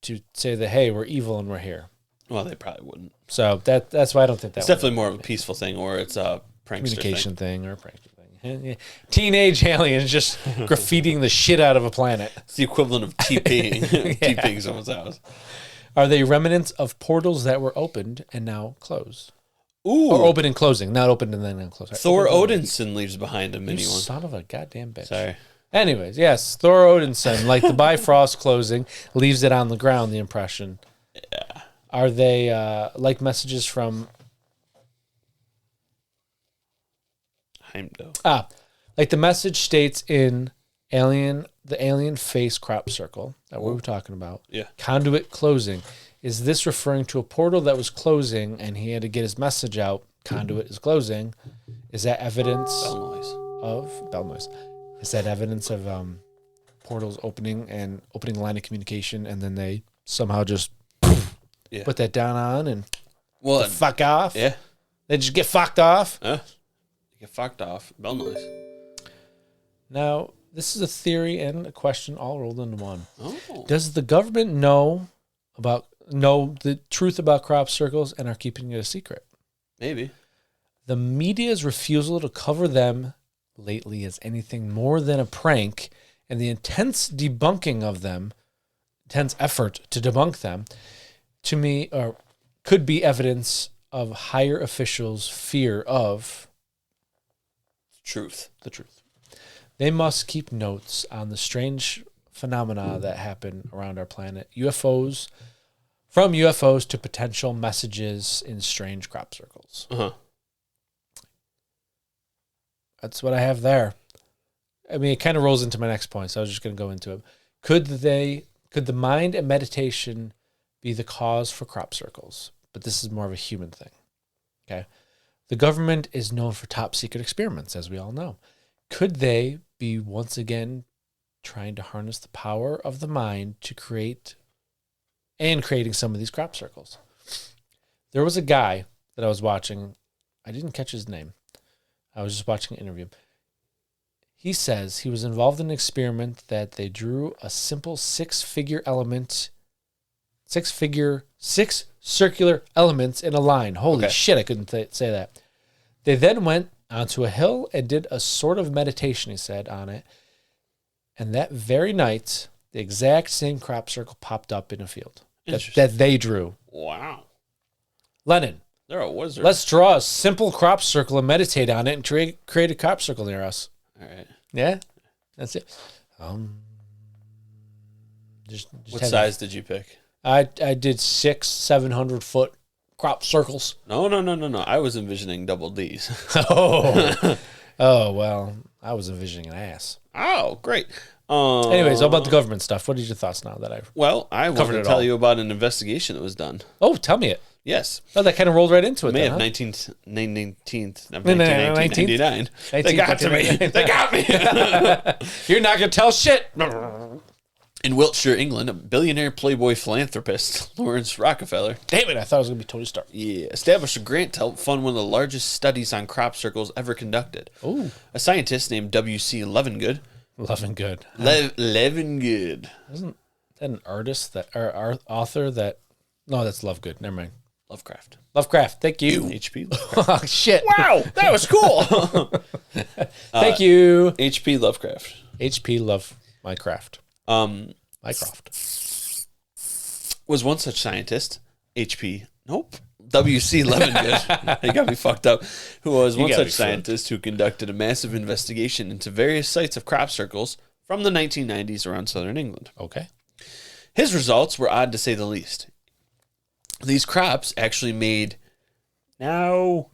to say that, hey, we're evil and we're here? Well, they probably wouldn't. So that's why I don't think that It's definitely more of a peaceful thing, or it's a prankster communication thing or prankster thing. Teenage aliens just graffitiing the shit out of a planet. It's the equivalent of TPing. TPing someone's house. Are they remnants of portals that were opened and now closed? Ooh. Or open and closing, not opened and then closed. Thor Open and Odinson leaves behind a You mini one. son of a goddamn bitch. Sorry. Anyways, yes, Thor Odinson, like the Bifrost closing, leaves it on the ground, the impression. Yeah. Are they like messages from... Heimdall. like the message states in Alien the alien face crop circle that we were talking about, Yeah. conduit closing, is this referring to a portal that was closing and he had to get his message out? Conduit is closing. Is that evidence bell noise? Is that evidence of portals opening and opening line of communication, and then they somehow just put that down on and fuck off? Yeah. They just get fucked off. Get fucked off. Bell noise. Now, this is a theory and a question all rolled into one. Oh. Does the government know the truth about crop circles and are keeping it a secret? Maybe. The media's refusal to cover them lately as anything more than a prank, and the intense debunking of them, intense effort to debunk them, to me, could be evidence of higher officials' fear of the truth. They must keep notes on the strange phenomena that happen around our planet. From UFOs to potential messages in strange crop circles. That's what I have there. I mean, it kind of rolls into my next point, so I was just going to go into it. Could the mind and meditation be the cause for crop circles? But this is more of a human thing. Okay. The government is known for top secret experiments, as we all know. Could they be once again trying to harness the power of the mind to creating some of these crop circles? There was a guy that I was watching. I didn't catch his name. I was just watching an interview. He says he was involved in an experiment that they drew a simple six circular elements in a line. Holy shit, I couldn't say that. They then went onto a hill and did a sort of meditation, he said, on it. And that very night, the exact same crop circle popped up in a field that they drew. Wow. Lennon. They're a wizard. Let's draw a simple crop circle and meditate on it and create a crop circle near us. All right. Yeah? That's it. What size did you pick? I did 700 foot crop circles. No. I was envisioning double D's. Oh, well, I was envisioning an ass. Oh, great. Anyways, all about the government stuff. What are your thoughts now that I've I want to tell you about an investigation that was done. Oh, tell me it. Yes. Oh, that kind of rolled right into it. May of 1999. They got to me. They got me. You're not going to tell shit. In Wiltshire, England, a billionaire playboy philanthropist, Lawrence Rockefeller. Damn it, I thought it was going to be Tony Stark. Yeah, established a grant to help fund one of the largest studies on crop circles ever conducted. Ooh. A scientist named W.C. Levengood. Levengood. Levengood. Isn't that an artist or author that... No, that's Lovegood. Never mind. Lovecraft. Thank you. H.P. Oh, shit. Wow, that was cool. Thank you. H.P. Lovecraft. H.P. Love Minecraft. Mycroft. Was one such scientist, W.C. Levengood. He got me fucked up. Who was one such scientist who conducted a massive investigation into various sites of crop circles from the 1990s around southern England. Okay. His results were odd to say the least. These crops actually made... No.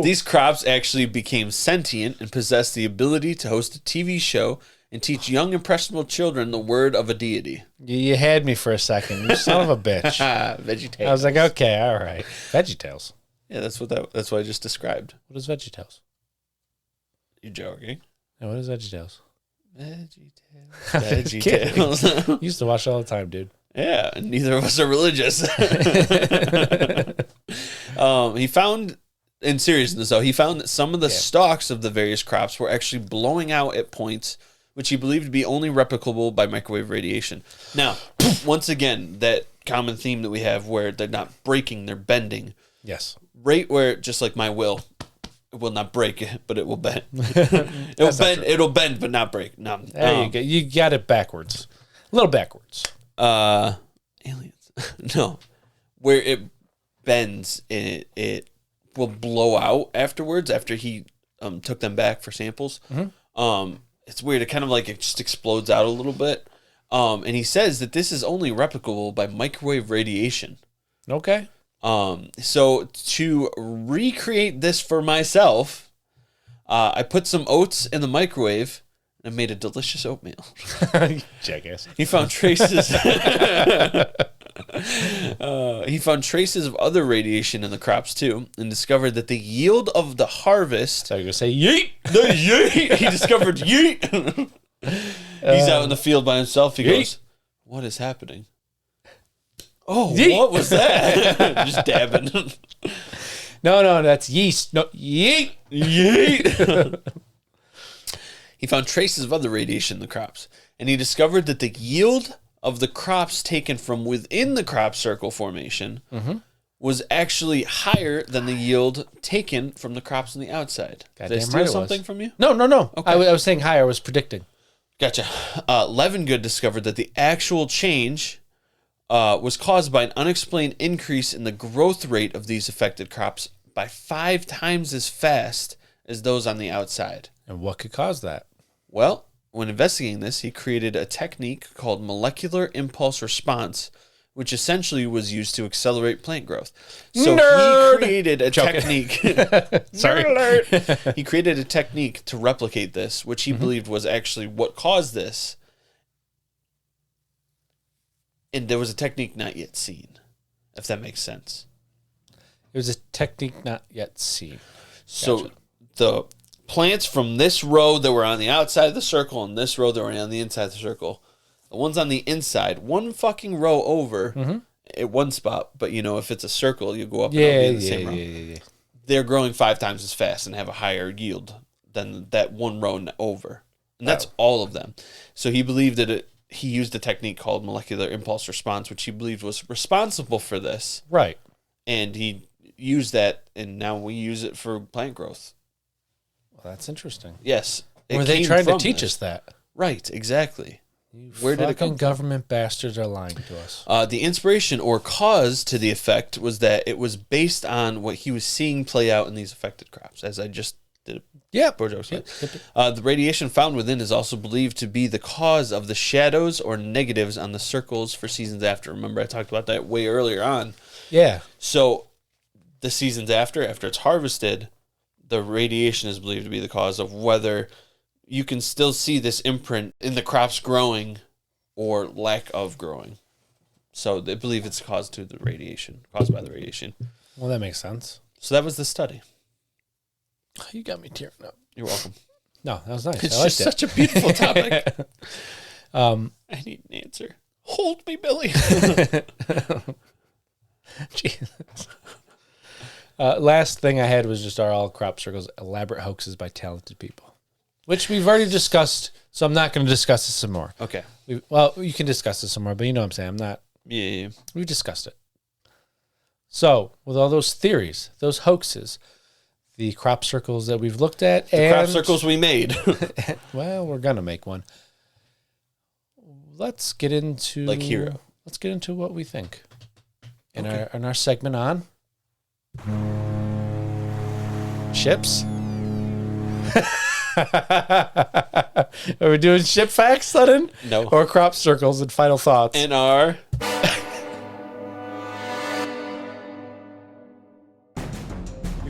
These crops actually became sentient and possessed the ability to host a TV show and teach young impressionable children the word of a deity. You had me for a second. You son of a bitch. VeggieTales. I was like, okay, all right. VeggieTales. Yeah, that's what I just described. What is VeggieTales? You joking? No, what is VeggieTales? VeggieTales. You used to watch it all the time, dude. Yeah, neither of us are religious. He found, in seriousness though, that some of the stalks of the various crops were actually blowing out at points which he believed to be only replicable by microwave radiation. Now, once again, that common theme that we have where they're not breaking, they're bending. Yes. Right where, just like my will, it will not break, but it will bend. It'll bend, but not break. No. There you go. You got it backwards. A little backwards. Aliens. No. Where it bends, it will blow out afterwards, after he took them back for samples. Mm-hmm. It's weird. It kind of like it just explodes out a little bit. And he says that this is only replicable by microwave radiation. Okay. So to recreate this for myself, I put some oats in the microwave and made a delicious oatmeal. Jackass. He found traces. He found traces of other radiation in the crops too, and discovered that the yield of the harvest. So you're gonna say yeet? The yeet. He discovered yeet. He's out in the field by himself. He goes, "What is happening?" Oh, yeet. What was that? Just dabbing. No, that's yeast. No, yeet. Yeet. He found traces of other radiation in the crops, and he discovered that the yield of the crops taken from within the crop circle formation was actually higher than the yield taken from the crops on the outside. Did I steal something from you? No. Okay. I was saying higher. I was predicting. Gotcha. Levengood discovered that the actual change was caused by an unexplained increase in the growth rate of these affected crops by 5 times as fast as those on the outside. And what could cause that? Well, when investigating this, he created a technique called molecular impulse response, which essentially was used to accelerate plant growth. So he created a technique. Sorry. Alert. He created a technique to replicate this, which he believed was actually what caused this. And there was a technique not yet seen, if that makes sense. It was a technique not yet seen. So the plants from this row that were on the outside of the circle and this row that were on the inside of the circle, the ones on the inside, one fucking row over at one spot, but if it's a circle, you go up and it'll be in the same row. Yeah. They're growing 5 times as fast and have a higher yield than that one row over. And that's all of them. So he believed that he used a technique called molecular impulse response, which he believed was responsible for this. Right. And he used that, and now we use it for plant growth. Well, that's interesting. Yes. Were they trying to teach us that? Right, exactly. Where did it come from? Government bastards are lying to us. The inspiration or cause to the effect was that it was based on what he was seeing play out in these affected crops, as I just did. Yep. The radiation found within is also believed to be the cause of the shadows or negatives on the circles for seasons after. Remember, I talked about that way earlier on. Yeah. So the seasons after it's harvested, the radiation is believed to be the cause of whether you can still see this imprint in the crops growing or lack of growing. So they believe it's caused by the radiation. Well, that makes sense. So that was the study. You got me tearing up. You're welcome. No, that was nice. It's just such a beautiful topic. I need an answer. Hold me, Billy. Jesus. Last thing I had was just our all crop circles, elaborate hoaxes by talented people, which we've already discussed. So I'm not going to discuss this some more. Okay. Well, you can discuss this some more, but you know what I'm saying. I'm not. Yeah. We discussed it. So with all those theories, those hoaxes, the crop circles that we've looked at, the crop circles we made. Well, we're gonna make one. Let's get into Hero. Let's get into what we think in our segment on ships. Are we doing ship facts, sudden? No. Or crop circles and final thoughts? And our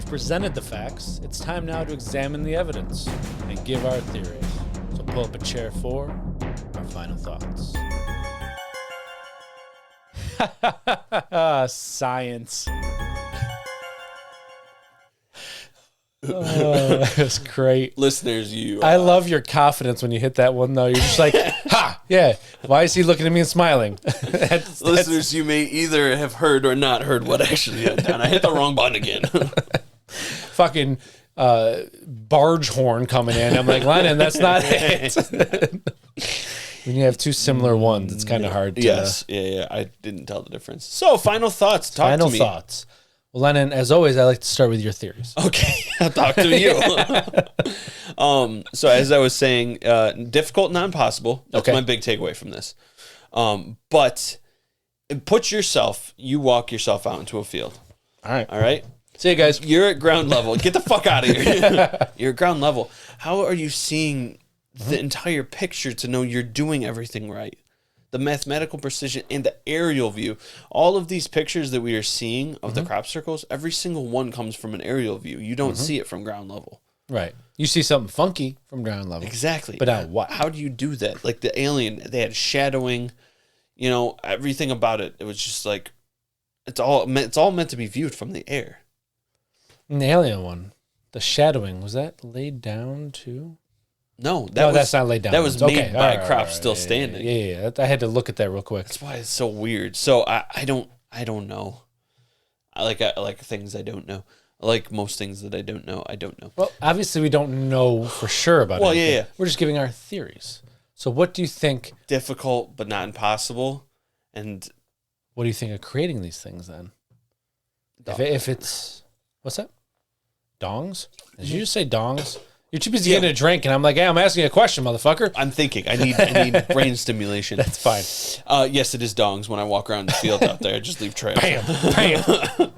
presented the facts, it's time now to examine the evidence and give our theories. So pull up a chair for our final thoughts. Science. Oh, that's great. Listeners, I love your confidence when you hit that one, though. You're just like, ha, yeah. Why is he looking at me and smiling? Listeners, you may either have heard or not heard what actually went down. I hit the wrong button again. Fucking barge horn coming in. I'm like, Lennon, that's not it. When you have two similar ones, it's kind of hard to... Yes, yeah. I didn't tell the difference. So, final thoughts. Final thoughts. Well, Lennon, as always, I like to start with your theories. Okay, I'll talk to you. So, as I was saying, difficult, not impossible. That's my big takeaway from this. But you walk yourself out into a field. All right. All right? See you guys. You're at ground level. Get the fuck out of here. You're at ground level. How are you seeing the entire picture to know you're doing everything right? The mathematical precision and the aerial view. All of these pictures that we are seeing of the crop circles, every single one comes from an aerial view. You don't see it from ground level. Right. You see something funky from ground level. Exactly. But now what? How do you do that? Like the alien, they had shadowing, everything about it. It was just like, it's all meant to be viewed from the air. And the alien one, the shadowing, was that laid down too? No, that's not laid down. That was made by a crop right, still standing. Yeah. I had to look at that real quick. That's why it's so weird. So I don't know. I like things I don't know. I like most things that I don't know. I don't know. Well, obviously we don't know for sure about it. Well, yeah. We're just giving our theories. So what do you think? Difficult, but not impossible. And what do you think of creating these things then? If it's, what's that? Dongs? Did you just say dongs? You're too busy getting a drink, and I'm like, hey, I'm asking you a question, motherfucker. I'm thinking. I need brain stimulation. That's fine. Yes, it is dongs. When I walk around the field out there, I just leave trails. Bam.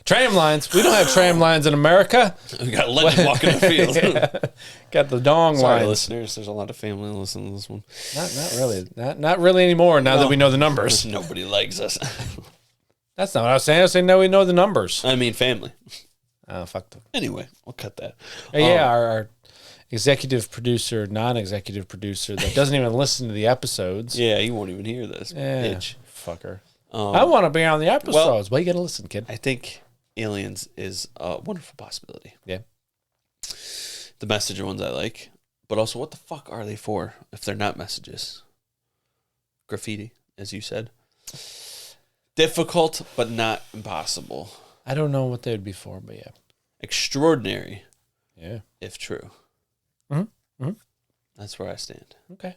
Tram lines. We don't have tram lines in America. We got legend walking the field. Got the dong Sorry, lines. listeners. There's a lot of family listening to this one. Not really. Not really anymore now that we know the numbers. Nobody likes us. That's not what I was saying. I was saying no, we know the numbers. I mean, family. Oh, fuck them. Anyway, we'll cut that. Our executive producer, non-executive producer that doesn't even listen to the episodes. Yeah, he won't even hear this. Bitch. Fucker. I want to be on the episodes. Well, you got to listen, kid. I think aliens is a wonderful possibility. Yeah. The messenger ones I like. But also, what the fuck are they for if they're not messages? Graffiti, as you said. Difficult, but not impossible. I don't know what they would be for, but yeah. Extraordinary. Yeah. If true. Mm-hmm. That's where I stand. Okay.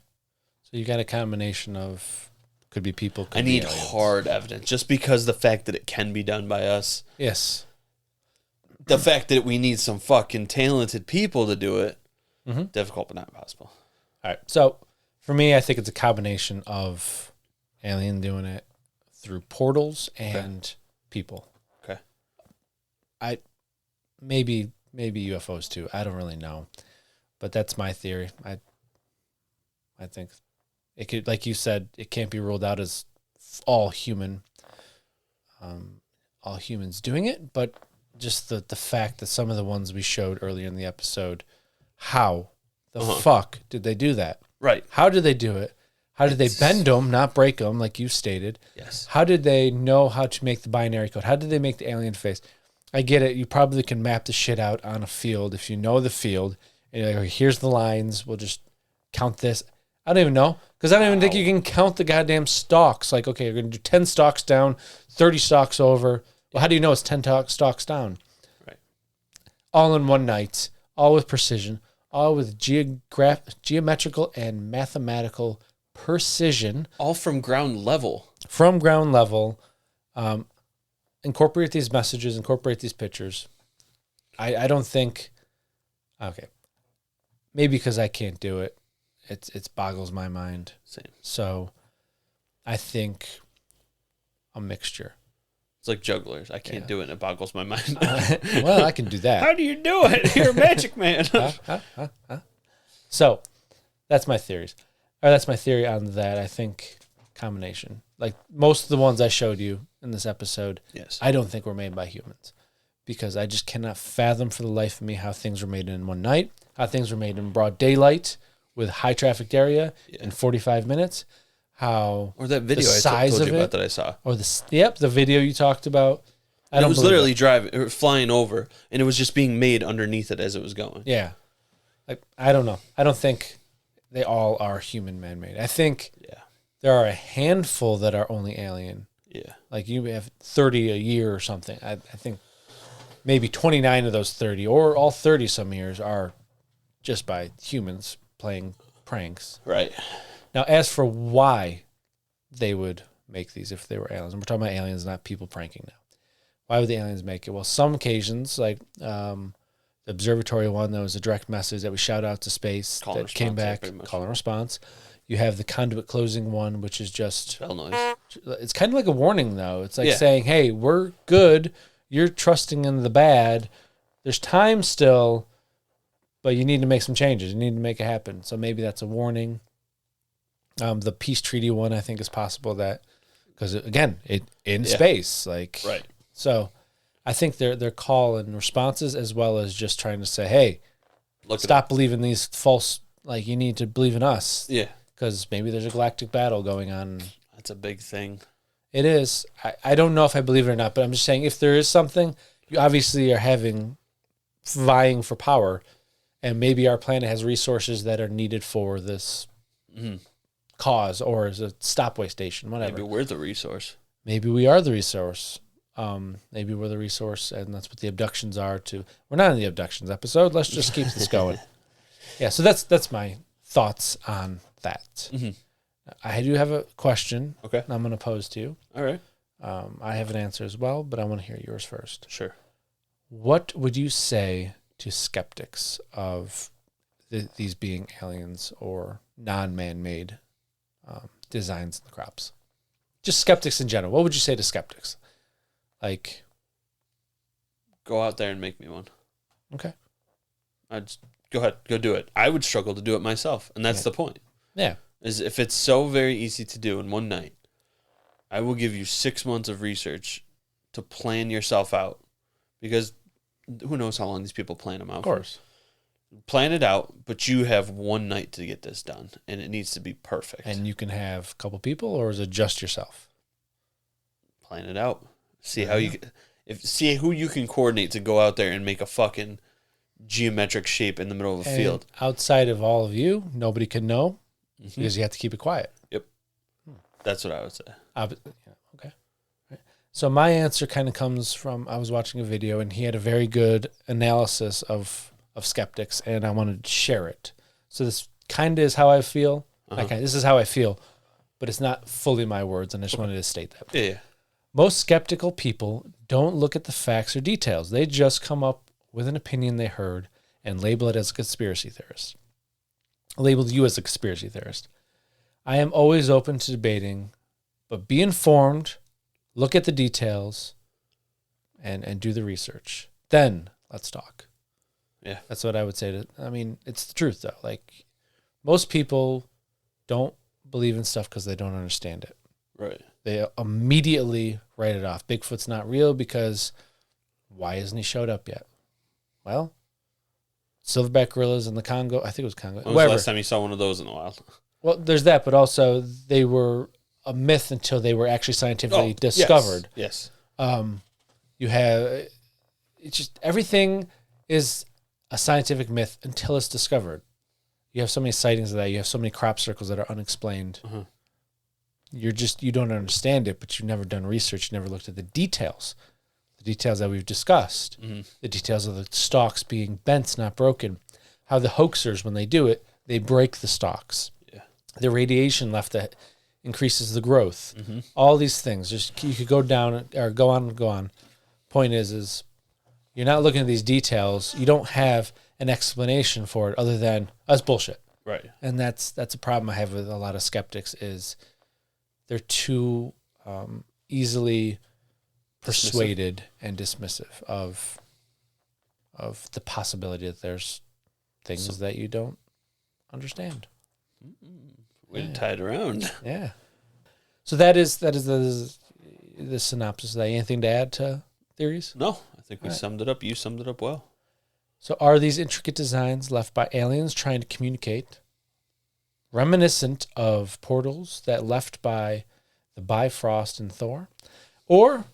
So you got a combination of, could be people. I need hard evidence. Just because the fact that it can be done by us. Yes. The fact that we need some fucking talented people to do it. Mm-hmm. Difficult, but not impossible. All right. So for me, I think it's a combination of alien doing it through portals and people. Okay. Maybe UFOs too. I don't really know, but that's my theory. I think it could, like you said, it can't be ruled out as all humans doing it, but just the fact that some of the ones we showed earlier in the episode, how the fuck did they do that? Right. How did they do it? How did they bend them, not break them, like you stated? Yes. How did they know how to make the binary code? How did they make the alien face? I get it. You probably can map the shit out on a field if you know the field. And you're like, okay, here's the lines. We'll just count this. I don't even know, because I don't even think you can count the goddamn stalks. Like, okay, you're going to do 10 stalks down, 30 stalks over. Well, how do you know it's 10 stalks down? Right. All in one night, all with precision, all with geometrical and mathematical precision. All from ground level. From ground level. Incorporate these messages, incorporate these pictures. I don't think, okay, maybe because I can't do it. It boggles my mind. Same. So I think a mixture. It's like jugglers. I can't do it, and it boggles my mind. Well, I can do that. How do you do it? You're a magic man. So that's my theories. Or that's my theory on that. I think combination. Like most of the ones I showed you in this episode, yes, I don't think were made by humans, because I just cannot fathom for the life of me how things were made in one night, how things were made in broad daylight with high trafficked area in 45 minutes. How or that video I told you about that I saw, or the video you talked about. It was literally driving or flying over, and it was just being made underneath it as it was going. Yeah, like I don't know. I don't think they all are human man-made. I think there are a handful that are only alien. Yeah, like you have 30 a year or something. I think maybe 29 of those 30, or all 30 some years, are just by humans playing pranks. Right. Now, as for why they would make these if they were aliens, and we're talking about aliens, not people pranking now. Why would the aliens make it? Well, some occasions, like the observatory one, that was a direct message that we shout out to space that came back, call and response. You have the conduit closing one, which is just bell noise. It's kind of like a warning, though. It's like saying, hey, we're good. You're trusting in the bad. There's time still, but you need to make some changes. You need to make it happen. So maybe that's a warning. The peace treaty one, I think, is possible that, because again, in space, like right. So I think they're call and responses, as well as just trying to say, hey, stop believing these false, like, you need to believe in us. Yeah. Because maybe there's a galactic battle going on. That's a big thing. It is. I don't know if I believe it or not, but I'm just saying, if there is something, you obviously are vying for power, and maybe our planet has resources that are needed for this cause, or as a stopway station, whatever. Maybe we're the resource. Maybe we are the resource. Maybe we're the resource, and that's what the abductions are too. We're not in the abductions episode. Let's just keep this going. Yeah, so that's my thoughts on that. I do have a question. Okay. I'm going to pose to you. All right. I have an answer as well, but I want to hear yours first. Sure. What would you say to skeptics of these being aliens or non-man-made designs in the crops? Just skeptics in general. What would you say to skeptics? Like, go out there and make me one. Okay. Go ahead. Go do it. I would struggle to do it myself, and that's the point. Yeah. Is if it's so very easy to do in one night, I will give you 6 months of research to plan yourself out, because who knows how long these people plan them out. Of course. Plan it out, but you have one night to get this done, and it needs to be perfect. And you can have a couple people, or is it just yourself? Plan it out. See how see who you can coordinate to go out there and make a fucking geometric shape in the middle of a field. Outside of all of you, nobody can know because you have to keep it quiet. Yep. That's what I would say. Okay. Right. So my answer kind of comes from, I was watching a video and he had a very good analysis of skeptics, and I wanted to share it. So this kind of is how I feel. This is how I feel, but it's not fully my words, and I just wanted to state that. Yeah. Most skeptical people don't look at the facts or details. They just come up with an opinion they heard and label it as a conspiracy theorist. Labeled you as a conspiracy theorist. I am always open to debating, but be informed, look at the details, and do the research. Then let's talk. Yeah. That's what I would say. I mean, it's the truth, though. Like, most people don't believe in stuff because they don't understand it. Right. They immediately write it off. Bigfoot's not real because why hasn't he showed up yet? Well, silverback gorillas in the Congo. I think it was Congo. When was the last time you saw one of those in the wild? Well, there's that, but also they were a myth until they were actually scientifically discovered. Yes. You have, it's just, everything is a scientific myth until it's discovered. You have so many sightings of that. You have so many crop circles that are unexplained. You don't understand it, but you've never done research. You never looked at the details that we've discussed, the details of the stalks being bent, not broken, how the hoaxers, when they do it, they break the stalks. Yeah. The radiation left that increases the growth. All these things. Just, you could go down or go on. Point is you're not looking at these details. You don't have an explanation for it other than that's bullshit. Right. And that's a problem I have with a lot of skeptics is they're too easily persuaded and dismissive of the possibility that there's things that you don't understand. Way to tie it around. Yeah. So that is the synopsis of that. Anything to add to theories? No, I think we summed it up. You summed it up well. So are these intricate designs left by aliens trying to communicate reminiscent of portals that left by the Bifrost and Thor? Or,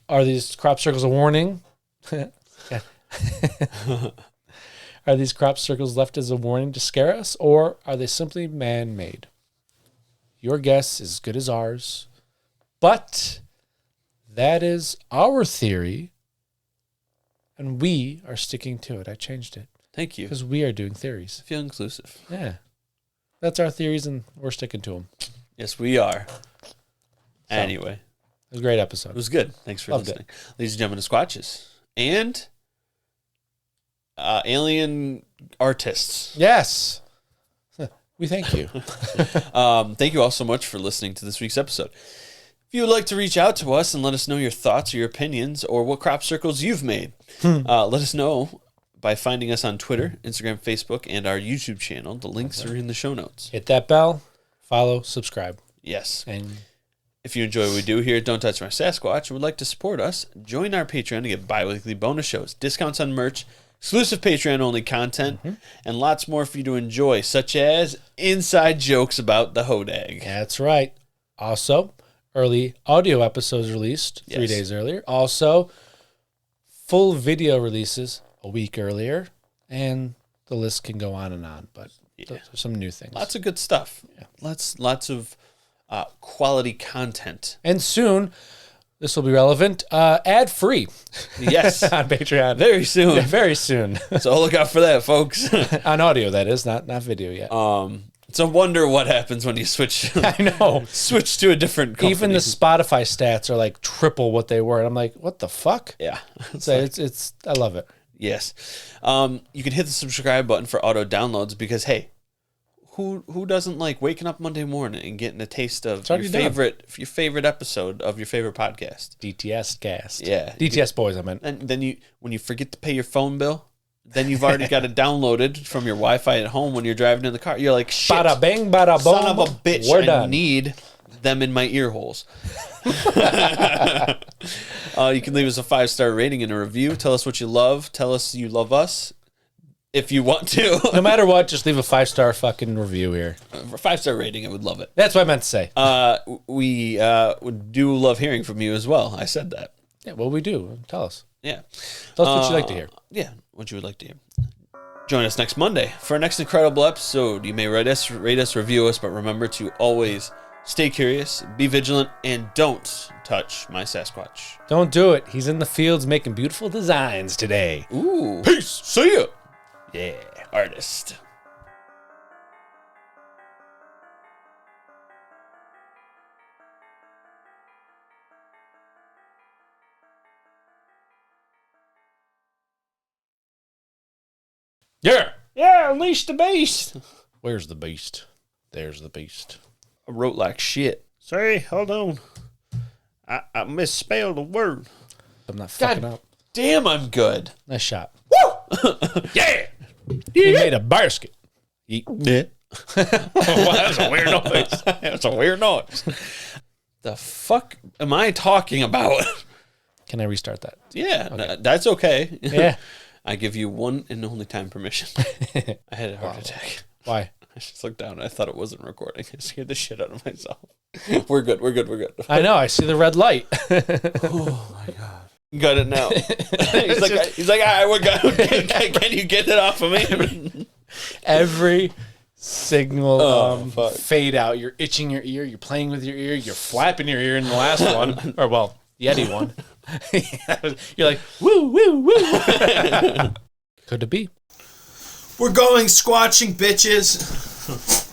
are these crop circles a warning? Are these crop circles left as a warning to scare us? Or are they simply man-made? Your guess is as good as ours. But that is our theory, and we are sticking to it. I changed it. Thank you. Because we are doing theories. I feel inclusive. Yeah. That's our theories, and we're sticking to them. Yes, we are. Anyway. It was a great episode. It was good. Thanks for listening. Ladies and gentlemen, Squatches. And alien artists. Yes. We thank you. Thank you all so much for listening to this week's episode. If you would like to reach out to us and let us know your thoughts or your opinions or what crop circles you've made, let us know by finding us on Twitter, Instagram, Facebook, and our YouTube channel. The links are in the show notes. Hit that bell, follow, subscribe. Yes. And if you enjoy what we do here at Don't Touch My Sasquatch and would like to support us, join our Patreon to get bi-weekly bonus shows, discounts on merch, exclusive Patreon-only content, and lots more for you to enjoy, such as inside jokes about the hodag. That's right. Also, early audio episodes released 3 days earlier. Also, full video releases a week earlier, and the list can go on and on, but those are some new things. Lots of good stuff. Yeah. Lots of quality content. And soon, this will be relevant, ad-free. Yes. On Patreon. Very soon. Yeah, very soon. So look out for that, folks. On audio, that is, not video yet. It's a wonder what happens when you switch. I know. Switch to a different company. Even the Spotify stats are like triple what they were. And I'm like, what the fuck? Yeah. It's I love it. Yes. You can hit the subscribe button for auto downloads because, hey, who doesn't like waking up Monday morning and getting a taste of your favorite episode of your favorite podcast? DTS cast. Yeah. DTS boys, I meant. And then when you forget to pay your phone bill, then you've already got it downloaded from your Wi-Fi at home when you're driving in the car. You're like, shit. Bada bang, bada boom. Son of a bitch. We're I done. need them in my ear holes. You can leave us a 5-star rating and a review. Tell us what you love. Tell us you love us if you want to. No matter what, just leave a 5-star fucking review here. For a 5-star rating, I would love it. That's what I meant to say. We do love hearing from you as well. I said that. Yeah, well, we do. Tell us. Yeah. Tell us what you'd like to hear. Yeah, what you would like to hear. Join us next Monday for our next incredible episode. You may rate us, review us, but remember to always stay curious, be vigilant, and don't touch my Sasquatch. Don't do it. He's in the fields making beautiful designs today. Ooh. Peace. See ya. Yeah, artist. Yeah. Yeah, unleash the beast. Where's the beast? There's the beast. I wrote like shit. Sorry, hold on. I misspelled a word. I'm not fucking up. Damn, I'm good. Nice shot. Woo! Yeah. He made a basket. Yeah. Well, that was a weird noise. That's a weird noise. The fuck am I talking about? Can I restart that? Yeah, that's okay. Yeah. I give you one and only time permission. I had a heart attack. Why? I just looked down and I thought it wasn't recording. I scared the shit out of myself. We're good. I know. I see the red light. Oh my God. Got it now. he's like, all right, we're good. Can you get it off of me? Every signal fade out. You're itching your ear. You're playing with your ear. You're flapping your ear in the last one. Or, well, Yeti one. You're like, woo, woo, woo. Could it be? We're going squatching, bitches.